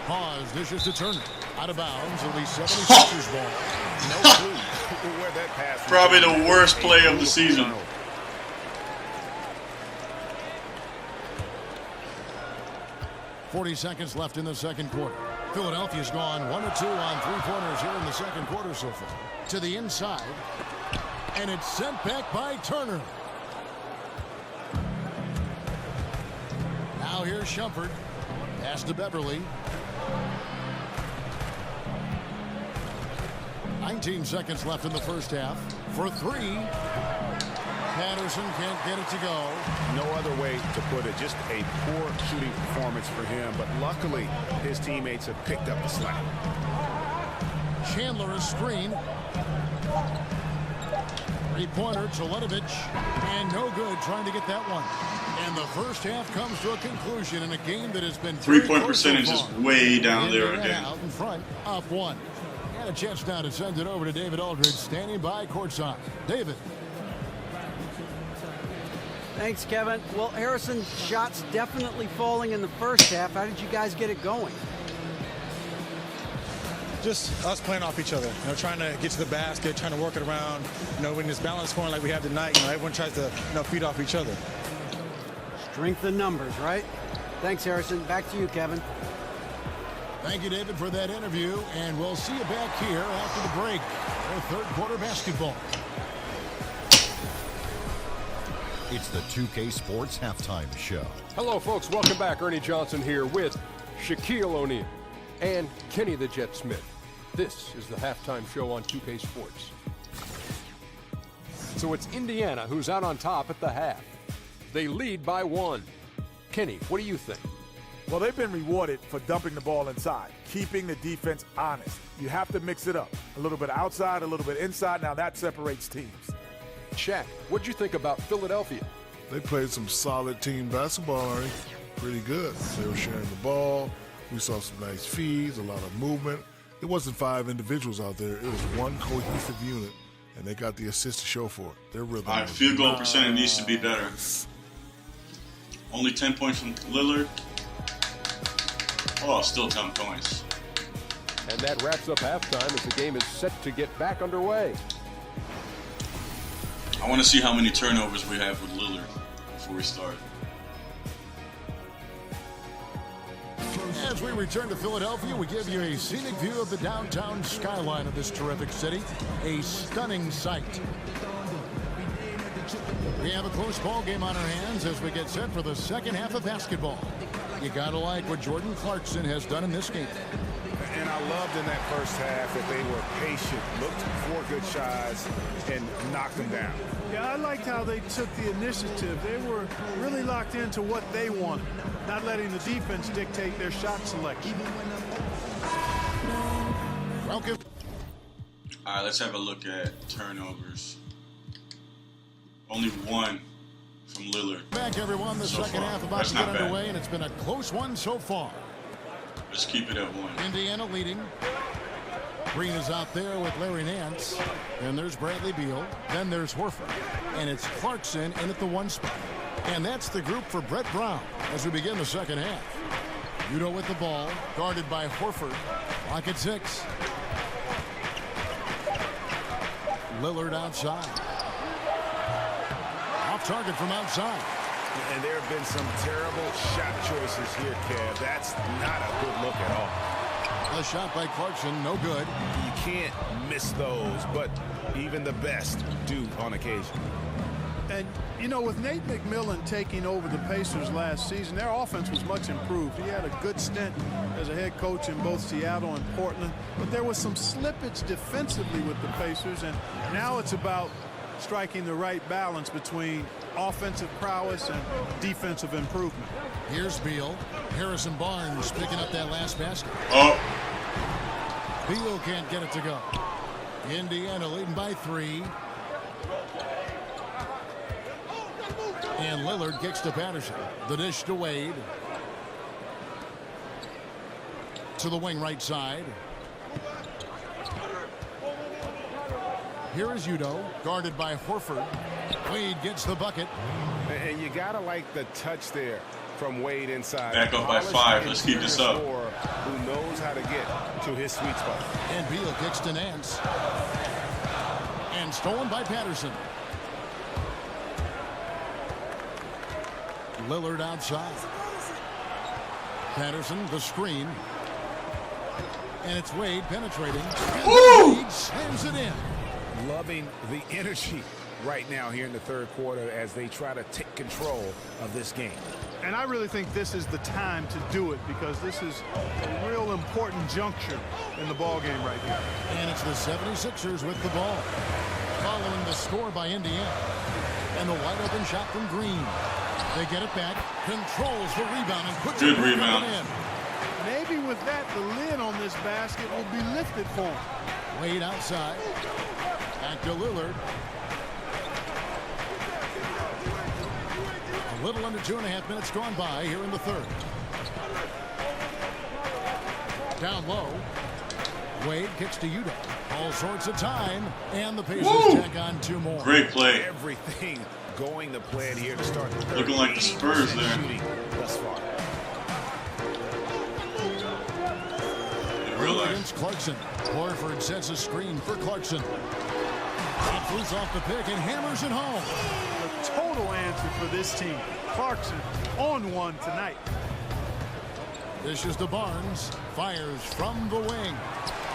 Hawes dishes to Turner. Out of bounds, at least 76ers ball. No clue where that pass was. Probably the worst play of the season. 40 seconds left in the second quarter. Philadelphia's gone 1 of 2 on 3-pointers here in the second quarter so far. To the inside. And it's sent back by Turner. Now here's Shumpert. Pass to Beverly. 19 seconds left in the first half. For 3. Patterson can't get it to go. No other way to put it. Just a poor shooting performance for him. But luckily, his teammates have picked up the slack. Chandler a screen. 3-pointer, Teletovic. And no good trying to get that one. And the first half comes to a conclusion in a game that has been 3-point percentage is way down there again. Out in front, up 1. Got a chance now to send it over to David Aldridge, standing by courtside. David. Thanks, Kevin. Well, Harrison's shots definitely falling in the first half. How did you guys get it going? Just us playing off each other, trying to get to the basket, trying to work it around. When this balance scoring like we have tonight, everyone tries to feed off each other. Strength in numbers, right? Thanks, Harrison. Back to you, Kevin. Thank you, David, for that interview, and we'll see you back here after the break for third quarter basketball. It's the 2K Sports Halftime Show. Hello, folks. Welcome back. Ernie Johnson here with Shaquille O'Neal and Kenny the Jet Smith. This is the halftime show on 2K Sports. So it's Indiana who's out on top at the half. They lead by 1. Kenny, what do you think? Well, they've been rewarded for dumping the ball inside, keeping the defense honest. You have to mix it up. A little bit outside, a little bit inside. Now that separates teams. Shaq, what'd you think about Philadelphia? They played some solid team basketball, Ernie. pretty good. They were sharing the ball. We saw some nice feeds, a lot of movement. It wasn't 5 individuals out there. It was one cohesive unit, and they got the assist to show for it. Their rhythm. All right, field goal percentage needs to be better. Only 10 points from Lillard. Oh, still 10 points. And that wraps up halftime as the game is set to get back underway. I want to see how many turnovers we have with Lillard before we start. As we return to Philadelphia, we give you a scenic view of the downtown skyline of this terrific city. A stunning sight. We have a close ball game on our hands as we get set for the second half of basketball. You gotta like what Jordan Clarkson has done in this game. And I loved in that first half that they were patient, looked for good shots, and knocked them down. Yeah, I liked how they took the initiative. They were really locked into what they wanted, not letting the defense dictate their shot selection. Welcome. All right, let's have a look at turnovers. Only 1 from Lillard. Back, everyone. The second half about to get underway, and it's been a close one so far. Let's keep it at 1. Indiana leading. Green is out there with Larry Nance. And there's Bradley Beal. Then there's Horford. And it's Clarkson in at the 1 spot. And that's the group for Brett Brown as we begin the second half. Udo with the ball, guarded by Horford. Lock at 6. Lillard outside. Off target from outside. And there have been some terrible shot choices here, Kev. That's not a good look at all. A shot by Clarkson, no good. You can't miss those, but even the best do on occasion. And, you know, with Nate McMillan taking over the Pacers last season, their offense was much improved. He had a good stint as a head coach in both Seattle and Portland, but there was some slippage defensively with the Pacers, and now it's about striking the right balance between offensive prowess and defensive improvement. Here's Beal. Harrison Barnes picking up that last basket. Oh. Beal can't get it to go. Indiana leading by 3. And Lillard kicks to Patterson. The dish to Wade. To the wing right side. Here is Udo, guarded by Horford. Wade gets the bucket. And you gotta like the touch there from Wade inside. Back up by 5. Let's keep this up. Who knows how to get to his sweet spot. And Beal kicks to Nance. And stolen by Patterson. Lillard outside. Patterson, the screen. And it's Wade penetrating. And Wade slams it in. Loving the energy right now here in the third quarter as they try to take control of this game. And I really think this is the time to do it because this is a real important juncture in the ball game right here. And it's the 76ers with the ball. Following the score by Indiana. And the wide open shot from Green. They get it back, controls the rebound, and puts Good it rebound. in. Maybe with that, the lid on this basket will be lifted for him. Wade outside. Back to Lillard. A little under 2.5 minutes gone by here in the third. Down low. Wade kicks to Udo. All sorts of time. And the Pacers tack on 2 more. Great play. Everything going to plan here to start the third. Looking like the Spurs there. Thus far. Against Clarkson. Horford sets a screen for Clarkson. He flees off the pick and hammers it home. The total answer for this team. Clarkson on 1 tonight. Dishes to Barnes. Fires from the wing.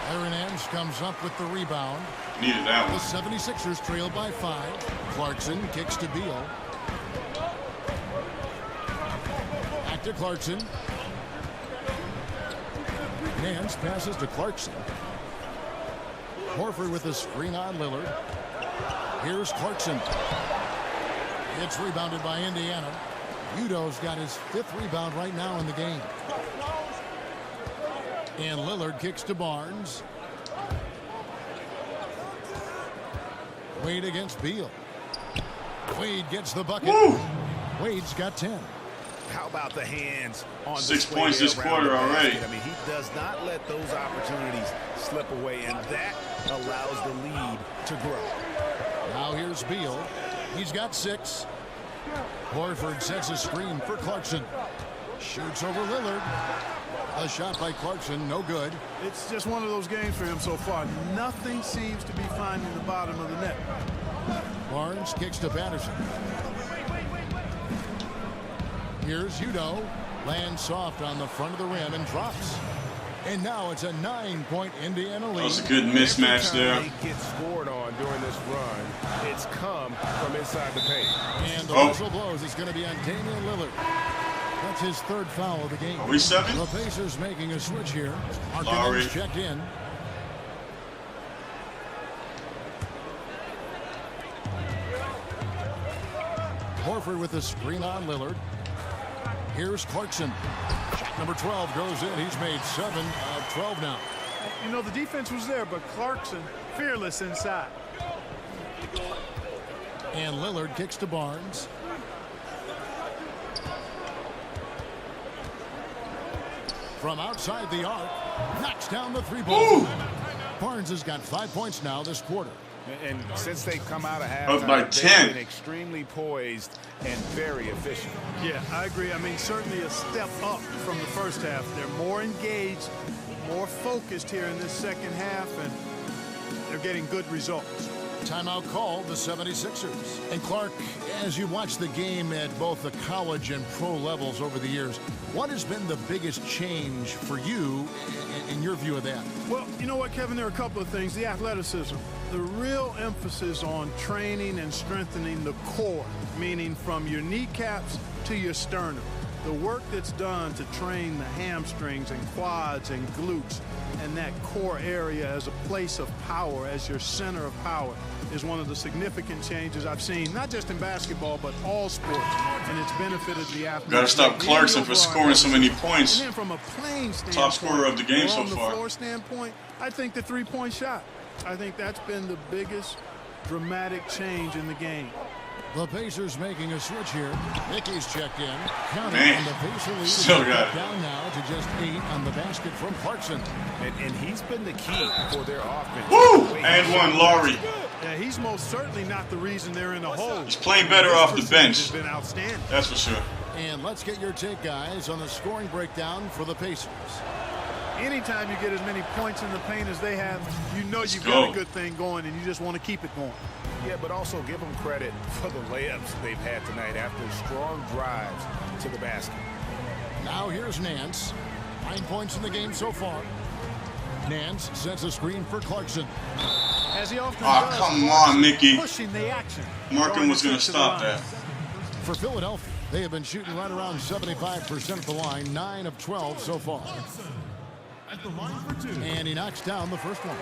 Larry Nance comes up with the rebound. Needed that one. The 76ers trail by 5. Clarkson kicks to Beal. Back to Clarkson. Nance passes to Clarkson. Horford with the screen on Lillard. Here's Clarkson. It's rebounded by Indiana. Udo's got his 5th rebound right now in the game. And Lillard kicks to Barnes. Wade against Beal. Wade gets the bucket. Woo! Wade's got 10. How about the hands on 6 points this quarter already. I mean, he does not let those opportunities slip away, and that allows the lead to grow. Now here's Beal. He's got 6. Horford sets a screen for Clarkson. Shoots over Lillard. A shot by Clarkson, no good. It's just one of those games for him so far. Nothing seems to be finding the bottom of the net. Barnes kicks to Patterson. Here's Udo. Lands soft on the front of the rim and drops. And now it's a 9-point Indiana lead. That was a good mismatch there. They get scored on during this run. It's come from inside the paint. And the whistle blows. It's going to be on Damian Lillard. That's his 3rd foul of the game. Are we 7? The Pacers making a switch here. Lowry Markkanen's checked in. Horford with the screen on Lillard. Here's Clarkson. Shot number 12 goes in. He's made 7 of 12 now. You know, the defense was there, but Clarkson fearless inside. And Lillard kicks to Barnes. From outside the arc, knocks down the 3-ball. Barnes has got 5 points now this quarter. And since they've come out of Up by halftime, 10. they've been extremely poised and very efficient. Yeah, I agree. I mean, certainly a step up from the first half. They're more engaged, more focused here in this second half, and they're getting good results. Timeout called the 76ers. And Clark, as you watch the game at both the college and pro levels over the years, what has been the biggest change for you in your view of that? Well, you know what, Kevin, there are a couple of things. The athleticism, the real emphasis on training and strengthening the core, meaning from your kneecaps to your sternum. The work that's done to train the hamstrings and quads and glutes and that core area as a place of power, as your center of power, is one of the significant changes I've seen, not just in basketball, but all sports, and it's benefited the athletes. Got to stop Clarkson for scoring so many points. And then from a playing standpoint, top scorer of the game so from far. the floor standpoint, I think the three-point shot. I think that's been the biggest dramatic change in the game. The Pacers making a switch here. Mickey's checked in. Counting Man, on the Pacer lead. still got it. Down now to just 8 on the basket from Clarkson. And he's been the key for their offense. Woo! And one, Lowry. Yeah, he's most certainly not the reason they're in the hole. He's playing better off the bench. Has been outstanding. That's for sure. And let's get your take, guys, on the scoring breakdown for the Pacers. Anytime you get as many points in the paint as they have, you know you've go. got a good thing going, and you just want to keep it going. Yeah, but also give them credit for the layups they've had tonight after strong drives to the basket. Now here's Nance. 9 points in the game so far. Nance sets a screen for Clarkson. As he often Oh, does, come on, Mickey. pushing the action. Markin was going to the stop line. that. For Philadelphia, they have been shooting right around 75% of the line, 9 of 12 so far. And he knocks down the first one.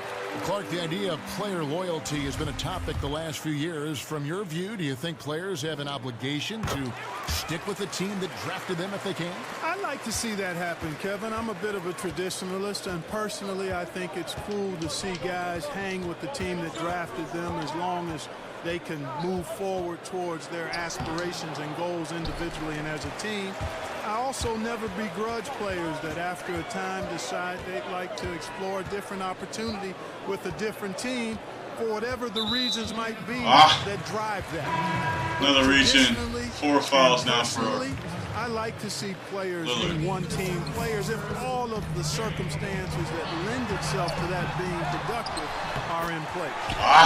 Clark, the idea of player loyalty has been a topic the last few years. From your view, do you think players have an obligation to stick with the team that drafted them if they can? I'd like to see that happen, Kevin. I'm a bit of a traditionalist, and personally, I think it's cool to see guys hang with the team that drafted them as long as they can move forward towards their aspirations and goals individually and as a team. I also never begrudge players that after a time decide they'd like to explore a different opportunity with a different team for whatever the reasons might be that drive that. Another region. 4 fouls now for I like to see players Lillard. in one team, players if all of the circumstances that lend itself to that being productive are in place.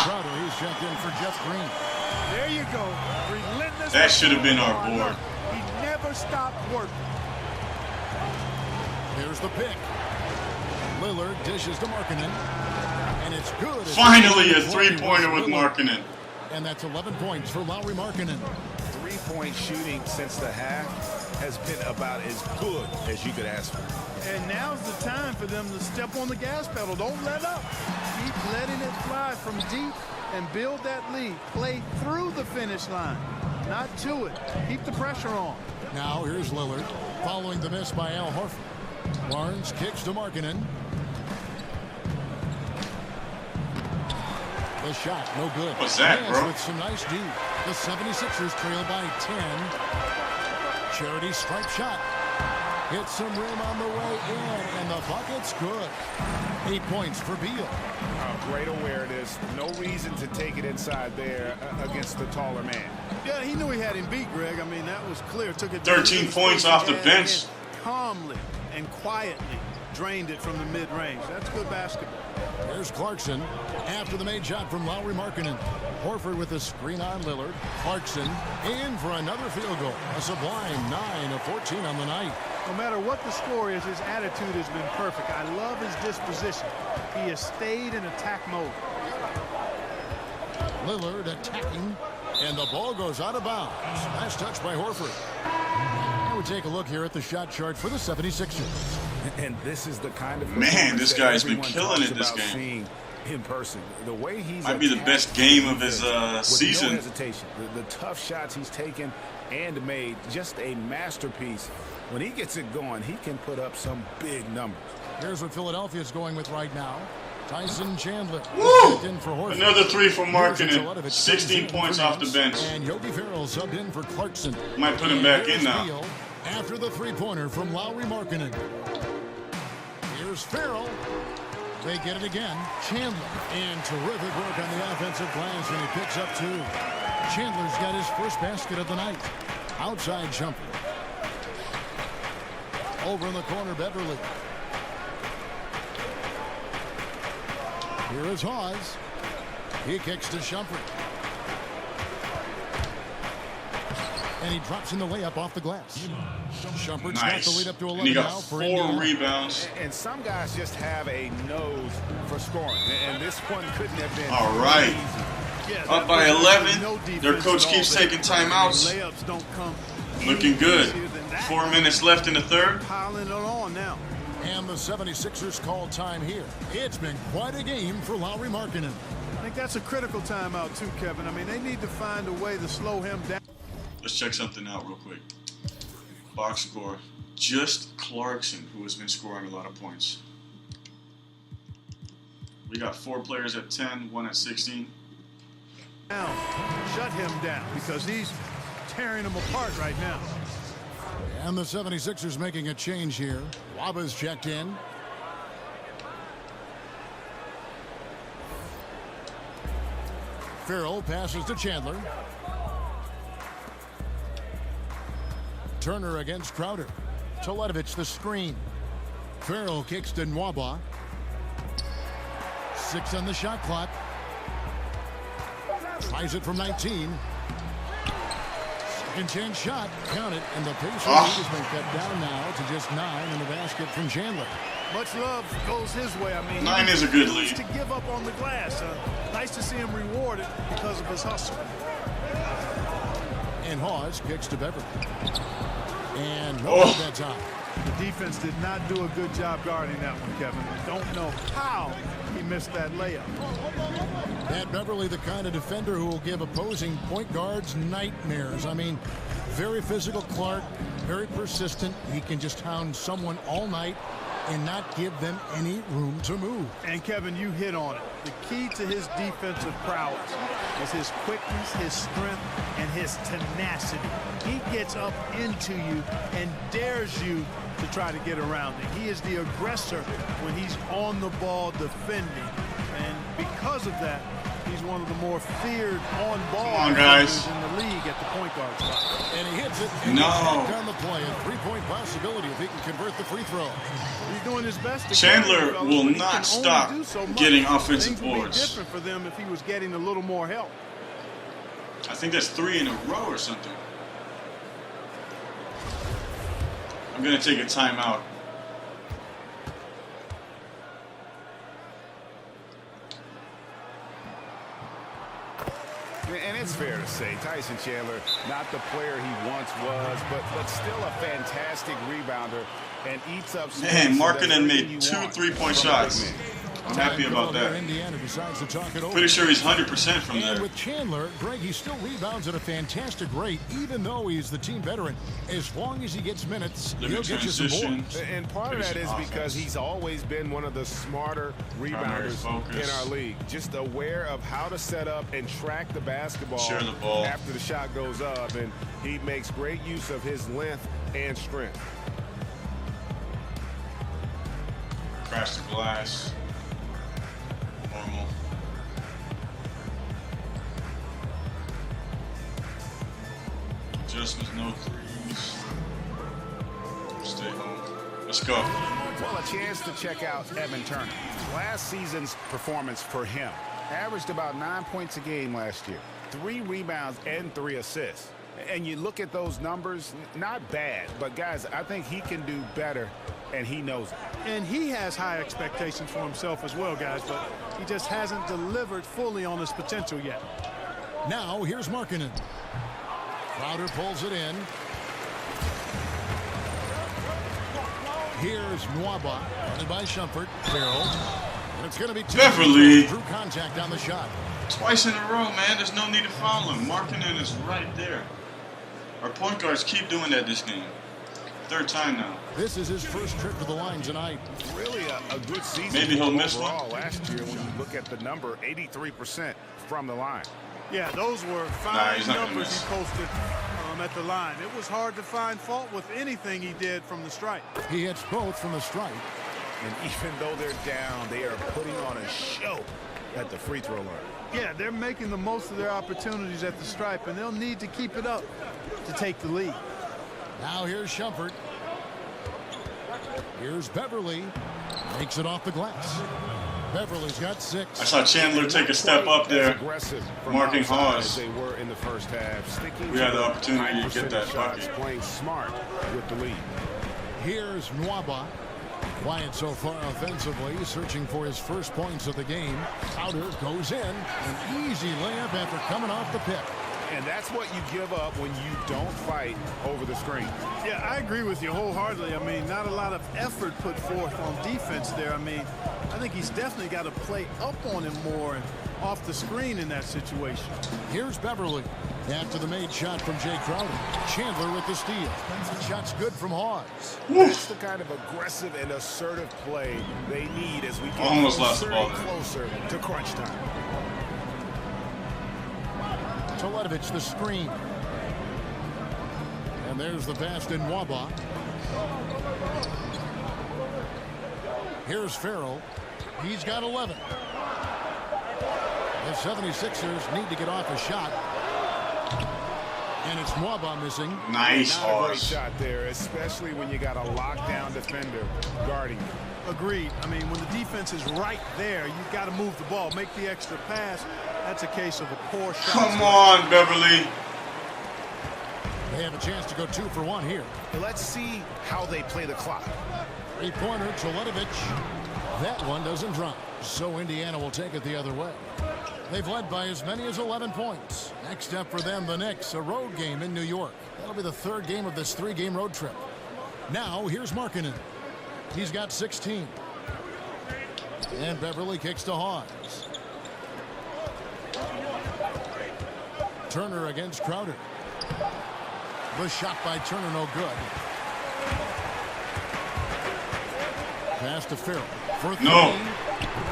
Crowder, he's checked in for Jeff Green. There you go. Relentless. That should have been our board. He never stopped working. Here's the pick. Lillard dishes to Markkanen. And it's good. Finally, a three-pointer with Markkanen. And that's 11 points for Lauri Markkanen. Three-point shooting since the half has been about as good as you could ask for. And now's the time for them to step on the gas pedal. Don't let up. Keep letting it fly from deep and build that lead. Play through the finish line, not to it. Keep the pressure on. Now here's Lillard following the miss by Al Horford. Barnes kicks to Markkanen. The shot, no good. What's that, Nance bro? with some nice D. The 76ers trail by 10. Charity stripe shot. Hits some rim on the way in, and the bucket's good. 8 points for Beal. Great awareness. No reason to take it inside there against the taller man. Yeah, he knew he had him beat, Greg. I mean, that was clear. Took it 13 points off the bench. Calmly and quietly drained it from the mid-range. That's good basketball. Here's Clarkson after the made shot from Lauri Markkanen. Horford with a screen on Lillard. Clarkson in for another field goal. A sublime 9 of 14 on the night. No matter what the score is, his attitude has been perfect. I love his disposition. He has stayed in attack mode. Lillard attacking, and the ball goes out of bounds. Last touch by Horford. Now we take a look here at the shot chart for the 76ers. And this is the kind of man, this guy's been killing it this game. In person, the way he's might be the best game of his season. No hesitation. The tough shots he's taken and made, just a masterpiece. When he gets it going, he can put up some big numbers. Here's what Philadelphia is going with right now. Tyson Chandler. Woo! In for Horford. Another 3 for Markkanen. 16 points off the bench. And Yogi Ferrell subbed in for Clarkson. Might put him back in now. After the three-pointer from Lauri Markkanen. Here's Ferrell. They get it again. Chandler. And terrific work on the offensive glass, and he picks up 2. Chandler's got his first basket of the night. Outside jumper. Over in the corner, Beverly. Here is Hawes. He kicks to Shumpert. And he drops in the layup off the glass. Shumpert's got the lead up to 11 and he got now for 4 rebounds. And some guys just have a nose for scoring. And this one couldn't have been all right. Yeah, up by 11. Their coach keeps taking timeouts. Layups don't come. Looking good. 4 minutes left in the third. Piling it on now. And the 76ers call time here. It's been quite a game for Lauri Markkanen. I think that's a critical timeout too, Kevin. I mean, they need to find a way to slow him down. Let's check something out real quick. Box score. Just Clarkson, who has been scoring a lot of points. We got 4 players at 10, 1 at 16. Down. Shut him down because he's tearing them apart right now. And the 76ers making a change here. Waba's checked in. Ferrell passes to Chandler. Turner against Crowder. Teletovic the screen. Ferrell kicks to Nwaba. 6 on the shot clock. Tries it from 19. Second chance shot. Count it. And the Pacers lead has been cut down now to just 9 in the basket from Chandler. Much love goes his way. I mean, 9 is a good lead. To give up on the glass. Nice to see him rewarded because of his hustle. And Hawes kicks to Beverly. And no that time. The defense did not do a good job guarding that one, Kevin. I don't know how he missed that layup. Pat Beverly, the kind of defender who will give opposing point guards nightmares. I mean, very physical Clark, very persistent. He can just hound someone all night and not give them any room to move. And Kevin, you hit on it. The key to his defensive prowess is his quickness, his strength, and his tenacity. He gets up into you and dares you to try to get around it. He is the aggressor when he's on the ball defending. And because of that, he's one of the more feared on-ball defenders in the league at the point guard spot. And he hits it. And on the play, a three-point possibility if he can convert the free throw. He's doing his best. Chandler will not stop getting offensive boards. Things would be different for them if he was getting a little more help. I think that's 3 in a row or something. I'm going to take a timeout. And it's fair to say, Tyson Chandler, not the player he once was, but still a fantastic rebounder and eats up. Man, Markkanen made 2 3-point shots. I'm happy about that. Indiana decides to talk it over. Pretty sure he's 100% from and there. with Chandler, Greg, he still rebounds at a fantastic rate, even though he's the team veteran. As long as he gets minutes, he'll get you some boards. And part of that is because he's always been one of the smarter rebounders in our league. Just aware of how to set up and track the basketball share the ball after the shot goes up, and he makes great use of his length and strength. Crash the glass. Normal. Adjustments, no threes. Stay home. Let's go. Well, a chance to check out Evan Turner. Last season's performance for him averaged about 9 points a game last year, 3 rebounds and 3 assists. And you look at those numbers, not bad, but guys, I think he can do better, and he knows it. And he has high expectations for himself as well, guys, but he just hasn't delivered fully on his potential yet. Now, here's Markkanen. Crowder pulls it in. Here's Nwaba, running by Shumpert. Farrell. And it's going to be Beverly. Through contact on the shot. Twice in a row, man. There's no need to foul him. Markkanen is right there. Our point guards keep doing that this game. 3rd time now. This is his first trip to the line tonight. Really a good season. Maybe he'll miss overall one. Last year, when you look at the number, 83% from the line. Yeah, those were fine numbers he posted at the line. It was hard to find fault with anything he did from the stripe. He hits both from the stripe. And even though they're down, they are putting on a show at the free throw line. Yeah, they're making the most of their opportunities at the stripe, and they'll need to keep it up to take the lead. Now here's Shumpert. Here's Beverly. Makes it off the glass. Beverly's got 6. I saw Chandler take a step up there, marking Hawes. They were in the first half. We had the opportunity to get that bucket. Playing smart with the lead. Here's Nwaba. Quiet so far offensively, searching for his first points of the game. Crowder goes in. An easy layup after coming off the pick. And that's what you give up when you don't fight over the screen. Yeah, I agree with you wholeheartedly. I mean, not a lot of effort put forth on defense there. I mean, I think he's definitely got to play up on him more and off the screen in that situation. Here's Beverly. After the made shot from Jay Crowder. Chandler with the steal. Shot's good from Hawes. That's the kind of aggressive and assertive play they need as we get closer and closer to crunch time. Toledovich the screen. And there's the pass to Nwaba. Here's Farrell. He's got 11. The 76ers need to get off a shot. And it's Nwaba missing. Nice. Not a great shot there, especially when you got a lockdown defender guarding you. Agreed. I mean, when the defense is right there, you've got to move the ball, make the extra pass. That's a case of a poor shot. Come on, Beverly. They have a chance to go 2 for 1 here. Let's see how they play the clock. 3-pointer, Toledovich. That one doesn't drop. So Indiana will take it the other way. They've led by as many as 11 points. Next up for them, the Knicks, a road game in New York. That'll be the 3rd game of this 3-game road trip. Now, here's Markkanen. He's got 16. And Beverly kicks to Hawes. Turner against Crowder. The shot by Turner, no good. Pass to Farrell. For 3. No.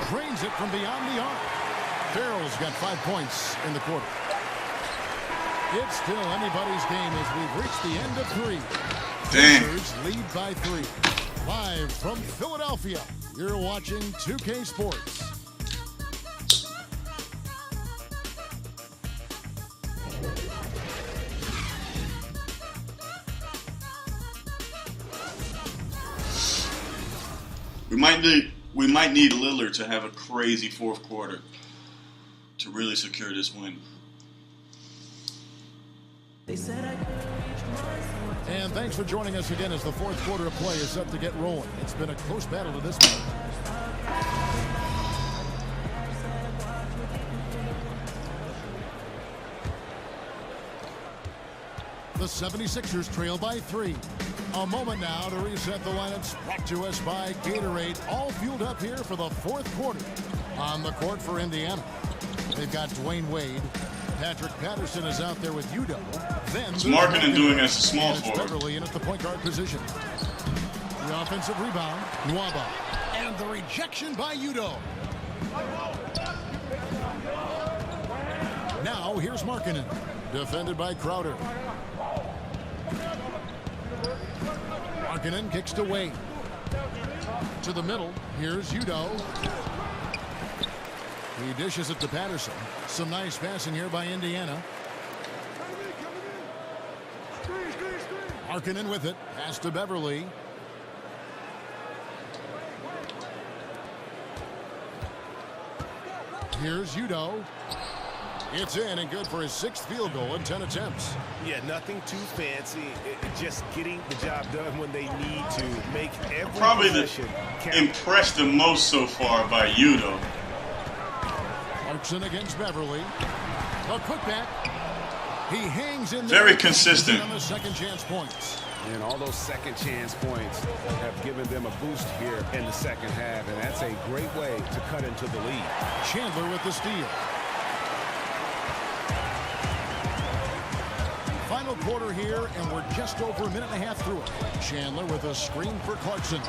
Drains it from beyond the arc. Farrell's got 5 points in the quarter. It's still anybody's game as we've reached the end of 3. Dang. Pacers lead by 3. Live from Philadelphia, you're watching 2K Sports. We might need Lillard to have a crazy 4th quarter to really secure this win. And thanks for joining us again as the 4th quarter of play is set to get rolling. It's been a close battle to this point. The 76ers trail by 3. A moment now to reset the lineups. Brought to us by Gatorade. All fueled up here for the fourth quarter. On the court for Indiana, they've got Dwayne Wade. Patrick Patterson is out there with Udo. Then it's Markkanen doing as a small forward. Beverly in at the point guard position. The offensive rebound, Nwaba. And the rejection by Udo. Now here's Markkanen. Defended by Crowder. Markkanen kicks to Wade. To the middle. Here's Udo. He dishes it to Patterson. Some nice passing here by Indiana. Markkanen with it. Pass to Beverly. Here's Udo. It's in and good for his 6th field goal in 10 attempts. Yeah, nothing too fancy. Just getting the job done when they need to. Make every probably possession count. Impressed the most so far by Udo. Clarkson against Beverly. A putback. He hangs in there. Very consistent. On the second chance points. And all those second chance points have given them a boost here in the second half. And that's a great way to cut into the lead. Chandler with the steal. Final quarter here, and we're just over a minute and a half through it. Chandler with a screen for Clarkson.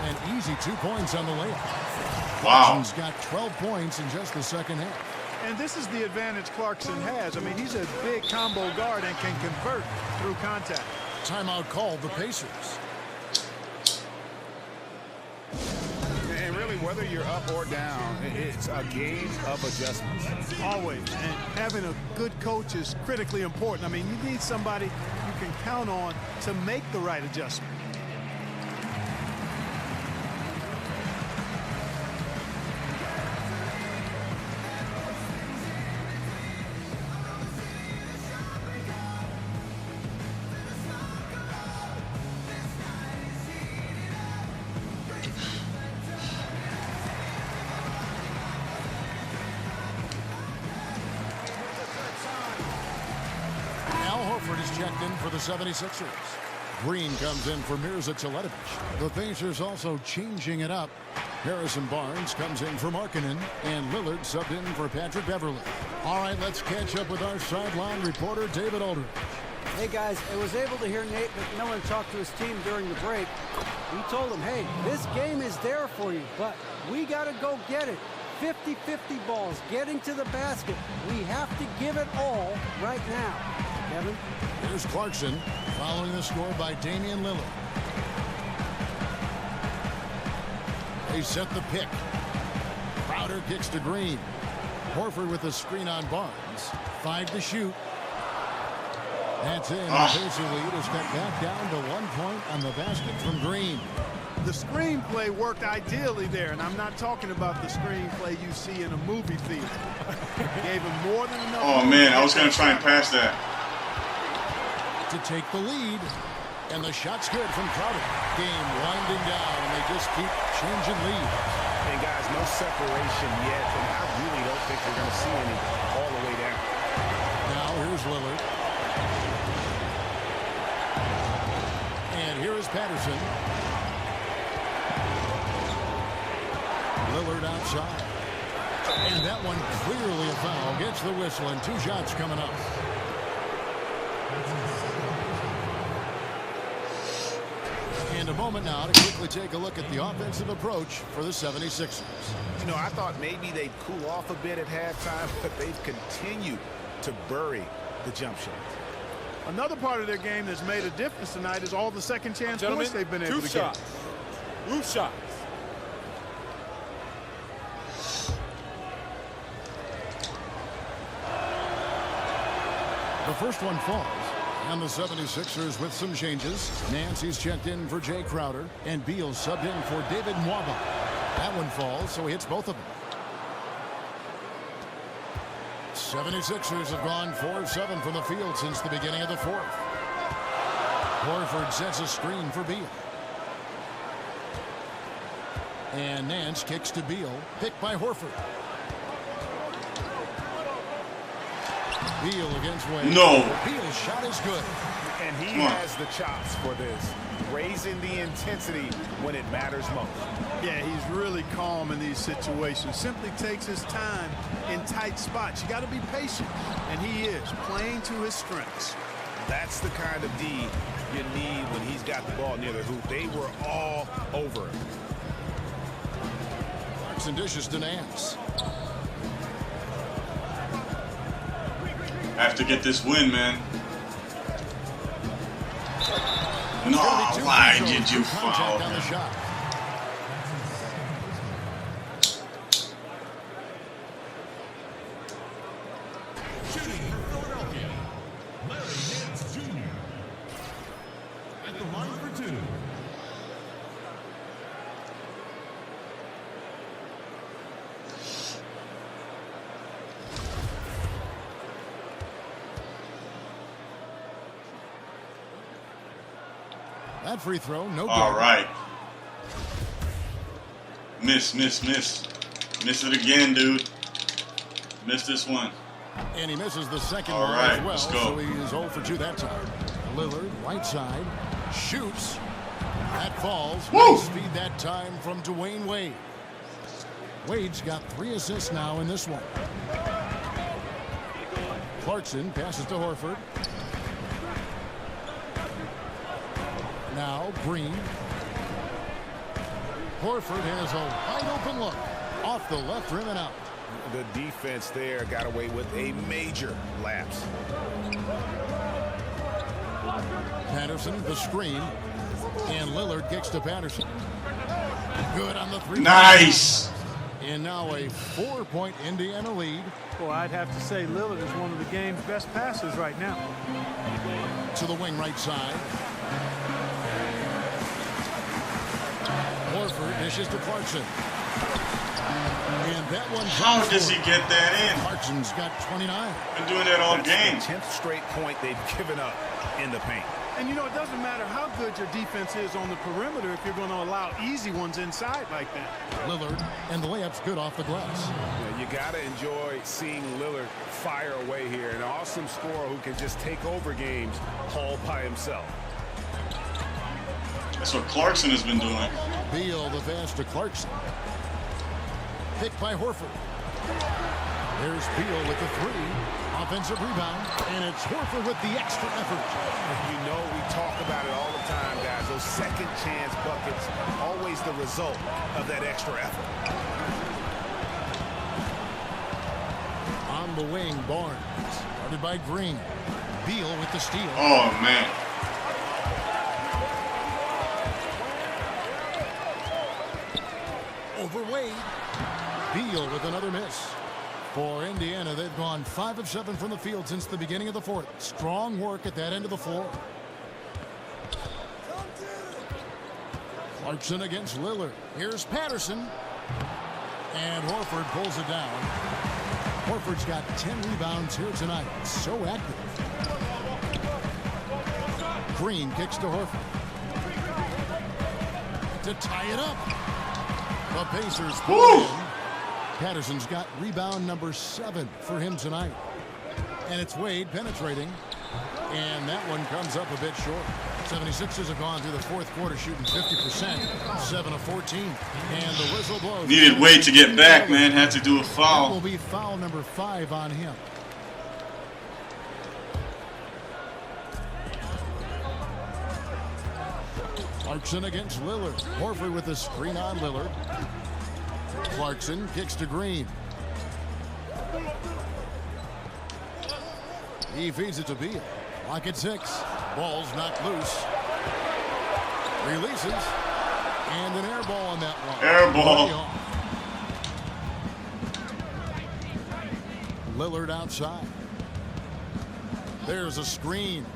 An easy 2 points on the layup. Wow. Clarkson's got 12 points in just the second half. And this is the advantage Clarkson has. I mean, he's a big combo guard and can convert through contact. Timeout called the Pacers. And really, whether you're up or down, it's a game of adjustments. Always. And having a good coach is critically important. I mean, you need somebody you can count on to make the right adjustment. Checked in for the 76ers. Green comes in for Mirza Teletovic. The Pacers also changing it up. Harrison Barnes comes in for Markkanen, and Lillard subbed in for Patrick Beverly. All right, let's catch up with our sideline reporter, David Aldridge. Hey, guys, I was able to hear Nate McMillan talk to his team during the break. He told them, hey, this game is there for you, but we got to go get it. 50-50 balls, getting to the basket. We have to give it all right now. Kevin? Here's Clarkson following the score by Damian Lillard. They set the pick. Crowder kicks to Green. Horford with the screen on Barnes. 5 to shoot. That's in. The Pacer lead is cut back down to 1 point on the basket from Green. The screenplay worked ideally there, and I'm not talking about the screenplay you see in a movie theater. Gave him more than enough. Oh, man, I was going to try and pass that. To take the lead, and the shot's good from Crowder. Game winding down, and they just keep changing lead. And guys, no separation yet, and I really don't think we're going to see any all the way down. Now here's Lillard. And here is Patterson. Lillard outside. And that one clearly a foul. Gets the whistle, and 2 shots coming up. And a moment now to quickly take a look at the offensive approach for the 76ers. You know, I thought maybe they'd cool off a bit at halftime, but they've continued to bury the jump shot. Another part of their game that's made a difference tonight is all the second chance points they've been able to get. Roof shots. The first one falls. And the 76ers with some changes. Nancy's checked in for Jay Crowder, and Beal subbed in for David Nwaba. That one falls, so he hits both of them. 76ers have gone 4 of 7 from the field since the beginning of the fourth. Horford sets a screen for Beal. And Nance kicks to Beal, picked by Horford. Beal against Wade. No. Beal's shot is good. And he has the chops for this, raising the intensity when it matters most. Yeah, he's really calm in these situations. Simply takes his time in tight spots. You got to be patient, and he is playing to his strengths. That's the kind of D you need when he's got the ball near the hoop. They were all over it. Clarkson dishes to Nance. Have to get this win, man. No, why did you foul him? Shooting for Philadelphia, Larry Nance Jr. At the line for 2. That free throw, no good. All right. Miss. Miss it again, dude. Miss this one. And he misses the second All one right, as well, let's go. so he is 0 for 2 that time. Lillard, right side, shoots. That falls. Woo! Speed that time from Dwayne Wade. Wade's got 3 assists now in this one. Clarkson passes to Horford. Now Green. Horford has a wide open look. Off the left rim and out. The defense there got away with a major lapse. Patterson, the screen. And Lillard kicks to Patterson. Good on the 3. Nice. And now a 4-point Indiana lead. Well, I'd have to say Lillard is one of the game's best passers right now. To the wing right side. Horford dishes to Clarkson. And that one. How does he get that in? Clarkson's got 29. Been doing that all game. The 10th straight point they've given up in the paint. And, you know, it doesn't matter how good your defense is on the perimeter if you're going to allow easy ones inside like that. Lillard, and the layup's good off the glass. Yeah, you got to enjoy seeing Lillard fire away here. An awesome scorer who can just take over games all by himself. That's what Clarkson has been doing. Beal the pass to Clarkson. Picked by Horford. There's Beal with the 3. Offensive rebound. And it's Horford with the extra effort. You know, we talk about it all the time, guys. Those second chance buckets, always the result of that extra effort. On the wing, Barnes. Started by Green. Beal with the steal. Oh, man. Over Wade. Beal with another miss. For Indiana, they've gone 5 of 7 from the field since the beginning of the 4th. Strong work at that end of the floor. Clarkson against Lillard. Here's Patterson. And Horford pulls it down. Horford's got 10 rebounds here tonight. So active. Green kicks to Horford. To tie it up. The Pacers pull in. Patterson's got rebound number 7 for him tonight. And it's Wade penetrating. And that one comes up a bit short. 76ers have gone through the 4th quarter shooting 50%. 7 of 14. And the whistle blows. Needed Wade to get back, man. Had to do a foul. That will be foul number 5 on him. Clarkson against Lillard. Horford with the screen on Lillard. Clarkson kicks to Green. He feeds it to Beal. Clock at 6. Ball's knocked loose. Releases. And an air ball on that one. Air ball. Lillard outside. There's a screen.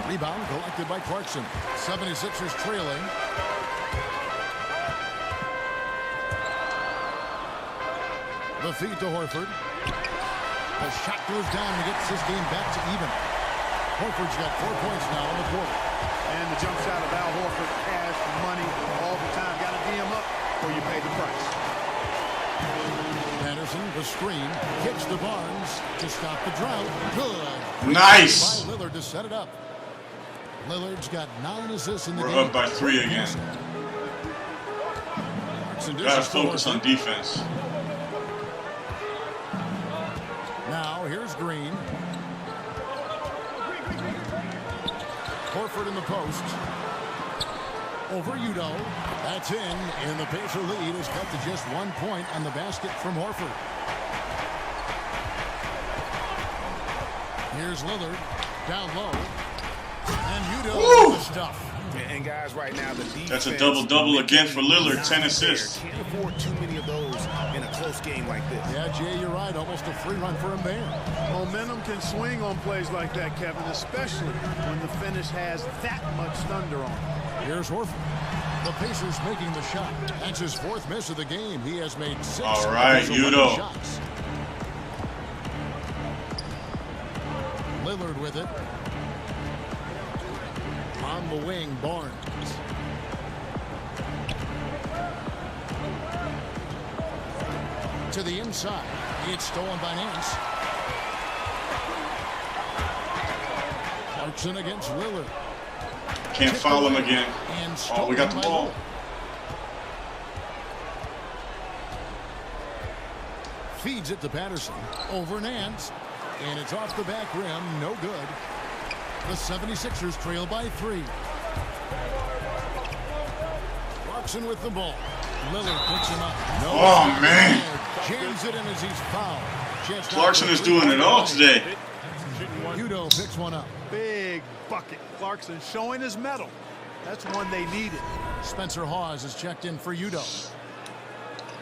Rebound collected by Clarkson. 76ers trailing. The feed to Horford. The shot goes down and gets his game back to even. Horford's got 4 points now in the quarter. And the jump shot of Al Horford, cash, money, all the time. Got to D him up or you pay the price. Patterson, the screen, kicks to Barnes to stop the drought. Good. Nice. By Lillard to set it up. Lillard's got 9 assists in the game. We're up by 3 again. Gotta focus on defense. Now here's Green. Horford in the post. Over Udo. That's in, and the Pacer lead is cut to just 1 point on the basket from Horford. Here's Lillard. Down low. And Udo with the stuff. And guys, right now, the defense. That's a double-double again for Lillard. 10 assists. Can't afford too many of those in a close game like this. Yeah, Jay, you're right. Almost a free run for him there. Momentum can swing on plays like that, Kevin, especially when the finish has that much thunder on it. Here's Horford. The Pacers making the shot. That's his 4th miss of the game. He has made 6 All right, Udo. shots. Lillard with it. On the wing, Barnes. To the inside. It's stolen by Nance. Clarkson against Lillard. Can't foul him again. Oh, we got the ball. Feeds it to Patterson. Over Nance. And it's off the back rim. No good. The 76ers trail by 3. Clarkson with the ball. Lillard picks him up. No. Oh, man. Jams it in as he's fouled. Clarkson is doing it all today. Udo picks one up. Big bucket. Clarkson showing his mettle. That's one they needed. Spencer Hawes is checked in for Udo.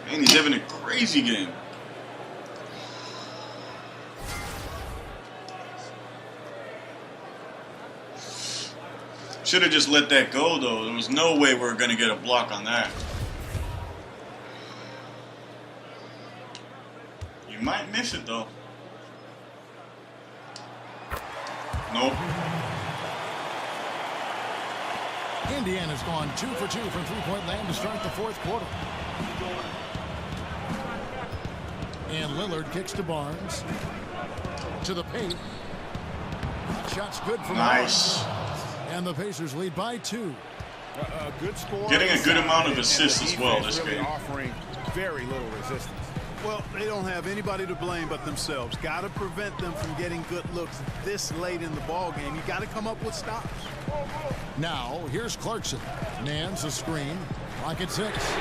Man, he's having a crazy game. Should have just let that go, though. There was no way we were going to get a block on that. You might miss it, though. Nope. Indiana's gone 2 for 2 from three-point land to start the 4th quarter. And Lillard kicks to Barnes. To the paint. Shot's good from Nice. Barnes. And the Pacers lead by 2. Good score. Getting a good amount of assists as well this really game. Offering very little resistance. Well, they don't have anybody to blame but themselves. Got to prevent them from getting good looks this late in the ball game. You got to come up with stops. Now, here's Clarkson. Nance a screen. Rocket 6.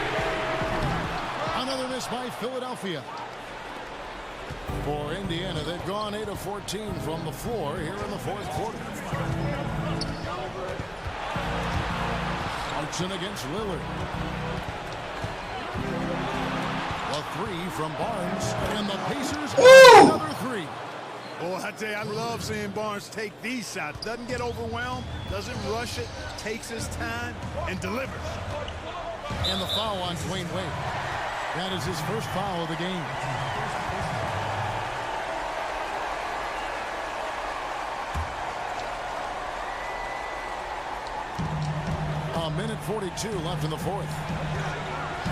Another miss by Philadelphia. For Indiana, they've gone 8 of 14 from the floor here in the 4th quarter. Clarkson against Lillard. A 3 from Barnes, and the Pacers another 3. Oh, I tell you, I love seeing Barnes take these shots. Doesn't get overwhelmed, doesn't rush it, takes his time, and delivers. And the foul on Dwayne Wade. That is his first foul of the game. A minute 42 left in the 4th.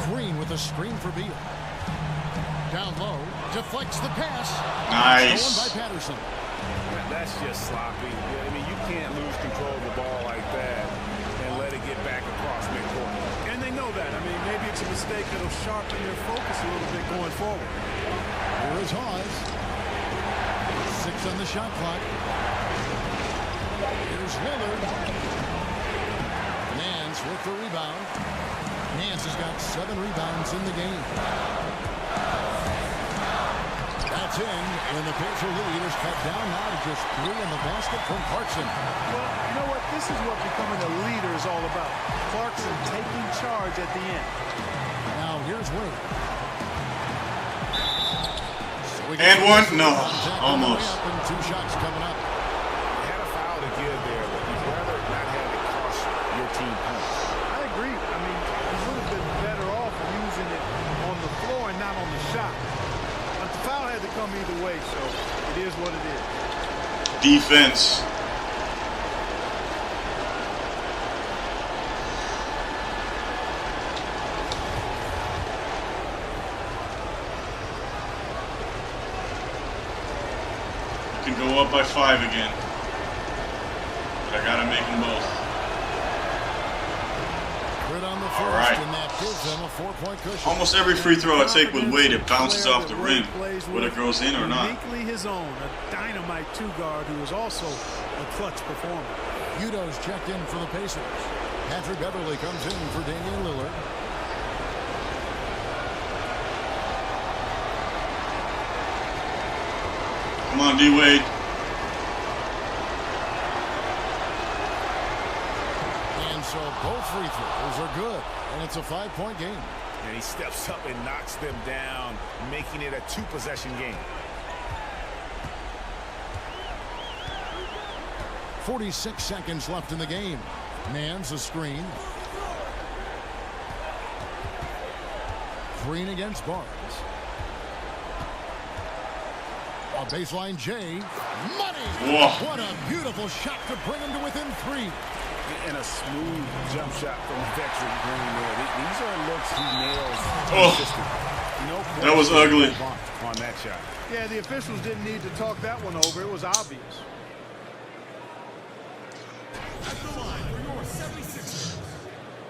Green with a screen for Beal. Down low, deflects the pass. Nice. Stolen by Patterson. That's just sloppy. I mean, you can't lose control of the ball like that and let it get back across midcourt. And they know that. I mean, maybe it's a mistake that'll sharpen their focus a little bit going forward. Here is Hawes. 6 on the shot clock. Here's Lillard. Nance with the rebound. Nance has got 7 rebounds in the game. That's in, and the Pacer lead is cut down now to just 3 in the basket from Clarkson. Well, you know what? This is what becoming a leader is all about. Clarkson taking charge at the end. Now here's Wade. So And one? No, almost. And 2 shots coming up. You had a foul to give there, but you'd rather not have it cost your team points. I agree. I mean, he would have been better off using it on the floor and not on the shot. But the foul had to come either way, so it is what it is. Defense. can go up by 5 again. But I gotta make them both. All right. Almost every free throw I take with weight, it bounces off the rim, whether it goes in or not. Uniquely his own, a dynamite two-guard who is also a clutch performer. Udo's checked in for the Pacers. Patrick Beverly comes in for Damian Lillard. Come on, D-Wade. So both free throws are good, and it's a 5-point game. And he steps up and knocks them down, making it a 2-possession game. 46 seconds left in the game. Man's a screen. Green against Barnes. A baseline J. Money! Whoa. What a beautiful shot to bring him to within 3. And a smooth jump shot from veteran Green there. These are looks he nails. Oh, that was ugly. On that shot. Yeah, the officials didn't need to talk that one over. It was obvious. At the line for your 76ers,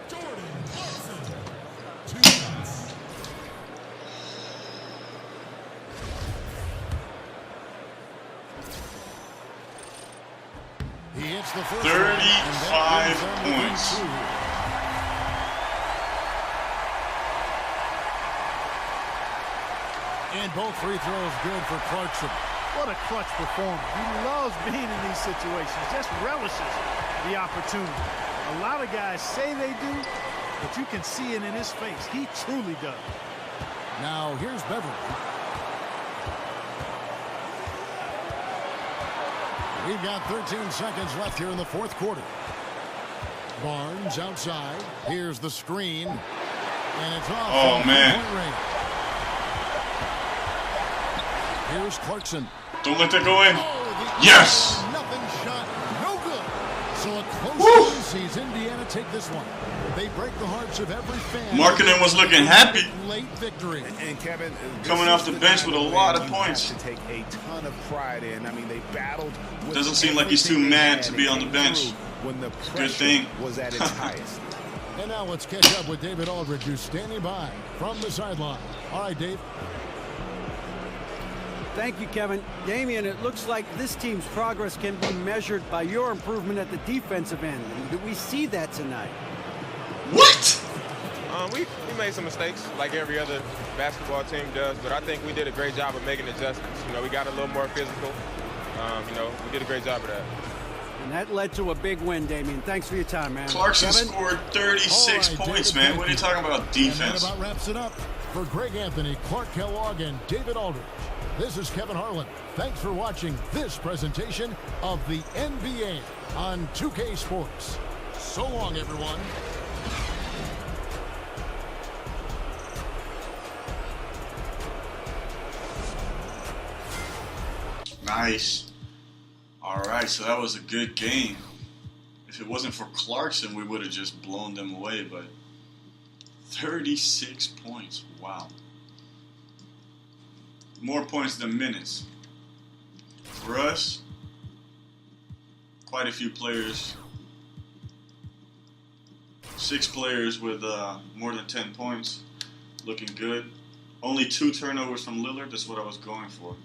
Jordan Clarkson. 2 shots. He hits the first 35 points. And both free throws good for Clarkson. What a clutch performer. He loves being in these situations, just relishes the opportunity. A lot of guys say they do, but you can see it in his face. He truly does. Now here's Beverly. We've got 13 seconds left here in the fourth quarter. Barnes outside. Here's the screen. And it's off. Oh, man. Here's Clarkson. Don't let that go in. Yes. Nothing shot. No good. So a close game sees Indiana take this one. They break the hearts of every fan. Markkanen was looking happy. Late victory. And Kevin, coming off the bench with a lot of points. To take a ton of pride in. I mean, they battled. Doesn't seem like he's too mad to be on the bench. When the Good thing. Was at its highest. And now let's catch up with David Aldridge, who's standing by from the sideline. All right, Dave. Thank you, Kevin. Damian, it looks like this team's progress can be measured by your improvement at the defensive end. Do we see that tonight? What? We made some mistakes like every other basketball team does, but I think we did a great job of making adjustments. You know, we got a little more physical. You know, we did a great job of that. And that led to a big win, Damian. Thanks for your time, man. Clarkson Kevin? scored 36 points, David, man. What are you talking about, defense? And that about wraps it up. For Greg Anthony, Clark Kellogg, and David Aldridge, this is Kevin Harlan. Thanks for watching this presentation of the NBA on 2K Sports. So long, everyone. Nice. All right, so that was a good game. If it wasn't for Clarkson, we would have just blown them away, but 36 points. Wow. More points than minutes. For us, quite a few players. 6 players with more than 10 points. Looking good. Only 2 turnovers from Lillard. That's what I was going for.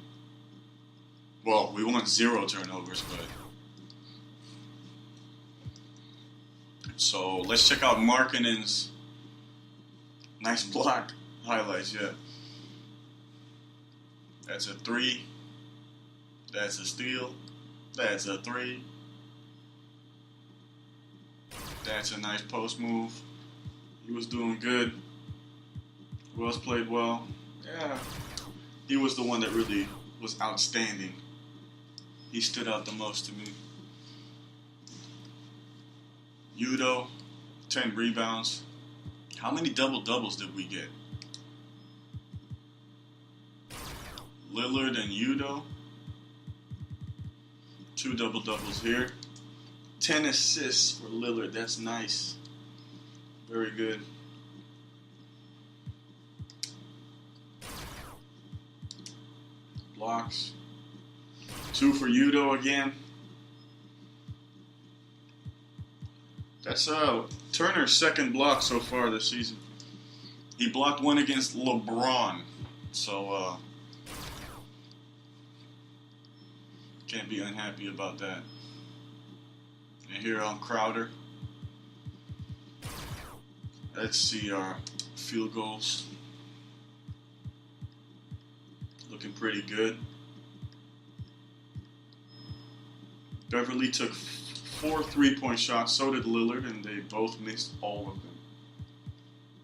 Well, we want 0 turnovers, but... So, let's check out Markkanen's nice block highlights, yeah. That's a 3. That's a steal. That's a 3. That's a nice post move. He was doing good. Who else played well? Yeah. He was the one that really was outstanding. He stood out the most to me. Udo, 10 rebounds. How many double-doubles did we get? Lillard and Udo. 2 double-doubles here. 10 assists for Lillard. That's nice. Very good. Blocks. 2 for Udo again. That's Turner's second block so far this season. He blocked one against LeBron. So, can't be unhappy about that. And here on Crowder. Let's see our field goals. Looking pretty good. Beverly took 4 3-point shots, so did Lillard, and they both missed all of them.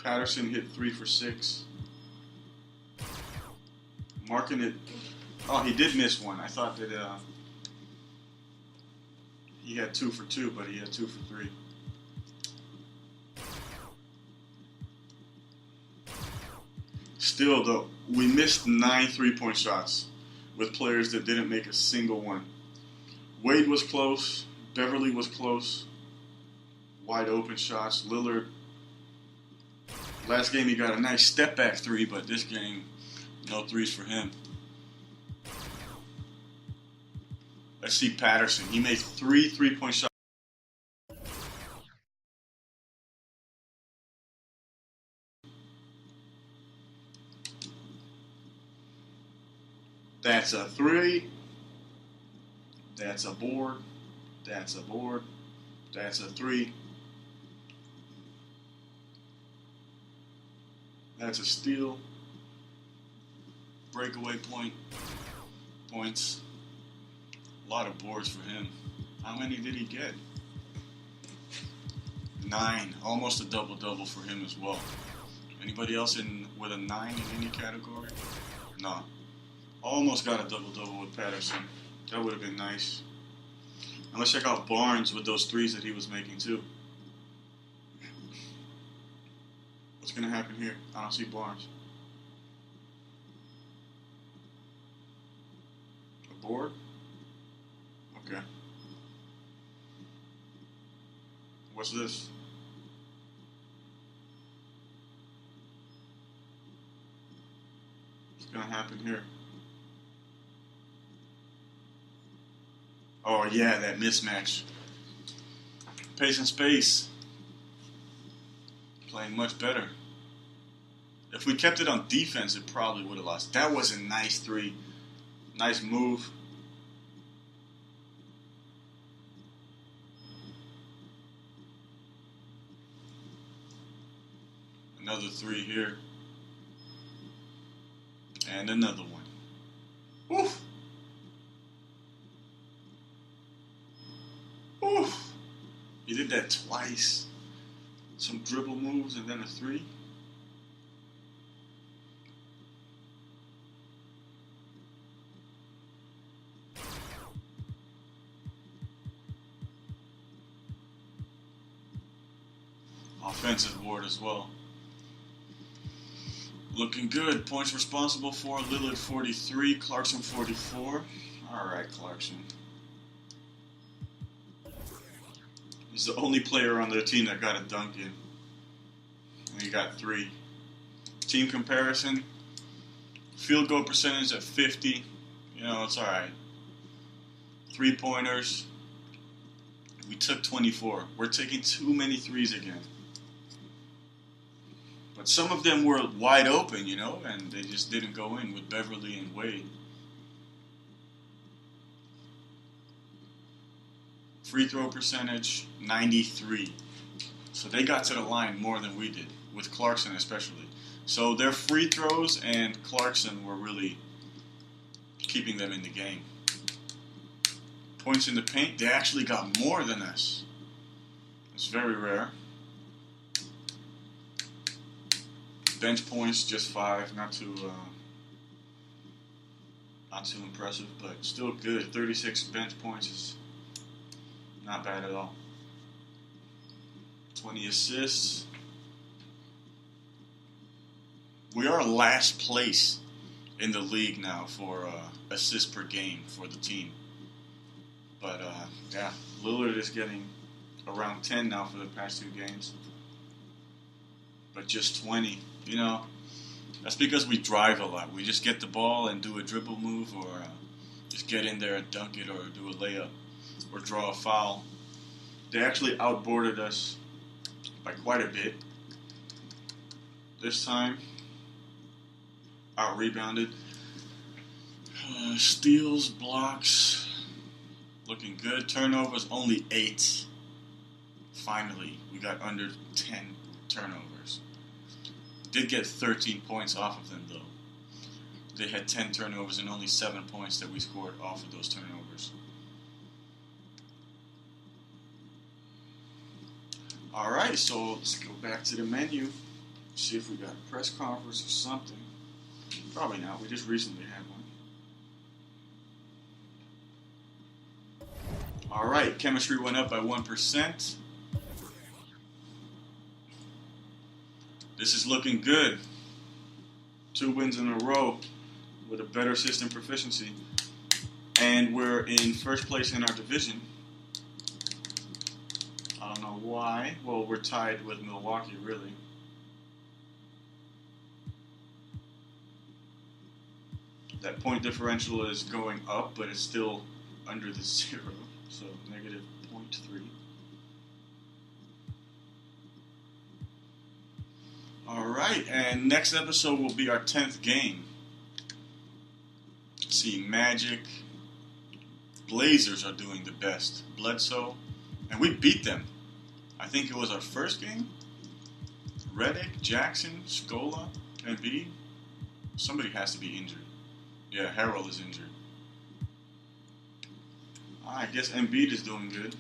Patterson hit 3 for 6. Marking it. Oh, he did miss one. I thought that he had 2 for 2, but he had 2 for 3. Still, though, we missed 9 3-point shots with players that didn't make a single one. Wade was close. Beverly was close. Wide open shots. Lillard, last game he got a nice step back 3, but this game, no 3s for him. Let's see Patterson. He made 3 3-point shots. That's a 3. That's a board. That's a board. That's a 3. That's a steal. Breakaway points. A lot of boards for him. How many did he get? 9. Almost a double-double for him as well. Anybody else with a 9 in any category? No. Almost got a double-double with Patterson. That would have been nice. And let's check out Barnes with those 3s that he was making too. What's going to happen here? I don't see Barnes. A board? Okay. What's this? What's going to happen here? Oh, yeah, that mismatch. Pace and space. Playing much better. If we kept it on defense, it probably would have lost. That was a nice 3. Nice move. Another 3 here. And another one. Woof. Oof. He did that twice. Some dribble moves and then a 3. Offensive board as well. Looking good. Points responsible for Lillard 43, Clarkson 44. All right, Clarkson. He's the only player on their team that got a dunk in. And he got 3. Team comparison. Field goal percentage at 50. You know, it's all right. 3-pointers. We took 24. We're taking too many 3s again. But some of them were wide open, you know, and they just didn't go in with Beverly and Wade. Free throw percentage, 93. So they got to the line more than we did, with Clarkson especially. So their free throws and Clarkson were really keeping them in the game. Points in the paint, they actually got more than us. It's very rare. Bench points, just 5, not too impressive, but still good. 36 bench points is not bad at all. 20 assists. We are last place in the league now for assists per game for the team. But, yeah, Lillard is getting around 10 now for the past 2 games. But just 20. You know, that's because we drive a lot. We just get the ball and do a dribble move or, just get in there and dunk it or do a layup or draw a foul. They actually outboarded us by quite a bit this time. Out-rebounded. Steals, blocks, looking good. Turnovers, only 8. Finally, we got under 10 turnovers. Did get 13 points off of them, though. They had 10 turnovers and only 7 points that we scored off of those turnovers. All right, so let's go back to the menu. See if we got a press conference or something. Probably not. We just recently had one. All right, chemistry went up by 1%. This is looking good. 2 wins in a row with a better system proficiency. And we're in first place in our division. I don't know why. Well, we're tied with Milwaukee, really. That point differential is going up, but it's still under the 0. So negative 0.3. All right, and next episode will be our 10th game. Let's see, Magic, Blazers are doing the best. Bledsoe, and we beat them. I think it was our first game. Redick, Jackson, Scola, Embiid. Somebody has to be injured. Yeah, Harrell is injured. I guess Embiid is doing good.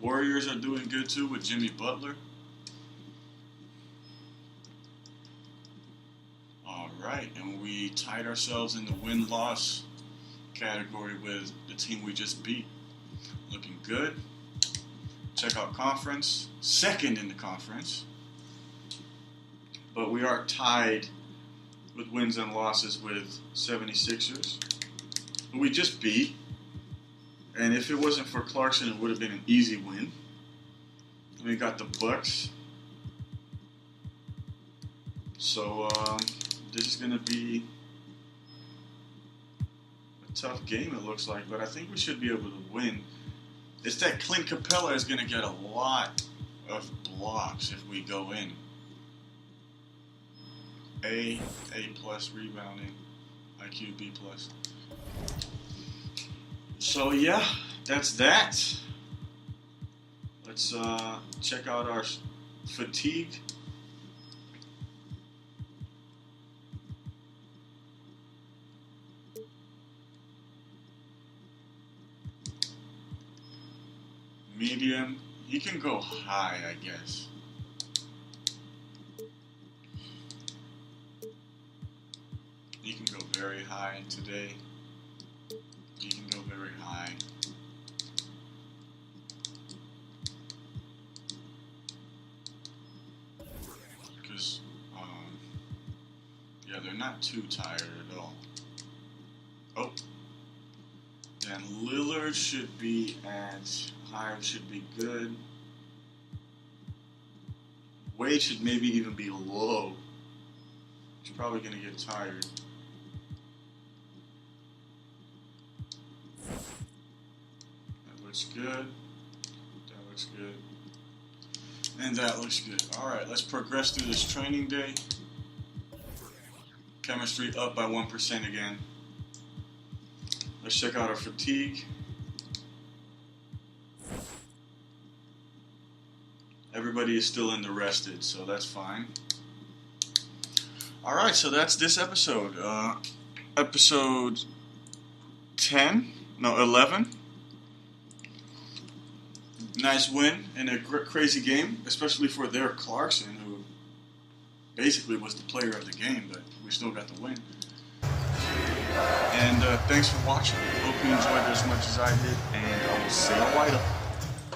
Warriors are doing good too with Jimmy Butler. Alright, and we tied ourselves in the win-loss category with the team we just beat. Looking good. Check out conference. Second in the conference. But we are tied with wins and losses with 76ers, who we just beat. And if it wasn't for Clarkson, it would have been an easy win. And we got the Bucks. So this is going to be a tough game, it looks like. But I think we should be able to win. It's that Clint Capella is going to get a lot of blocks if we go in. A plus rebounding, IQ B plus. So yeah, that's that. Let's check out our fatigue. Medium. He can go high, I guess. He can go very high today. He can go very high. Because, yeah, they're not too tired at all. Oh. Then Lillard should be at high, should be good. Wade should maybe even be low. He's probably going to get tired. That looks good. That looks good. And that looks good. Alright, let's progress through this training day. Chemistry up by 1% again. Let's check out our fatigue. Everybody is still in the rested, so that's fine. Alright, so that's this episode. Episode 11. Nice win in a crazy game, especially for their Clarkson, who basically was the player of the game, but we still got the win. And thanks for watching. Hope you enjoyed it as much as I did, and I will see you later.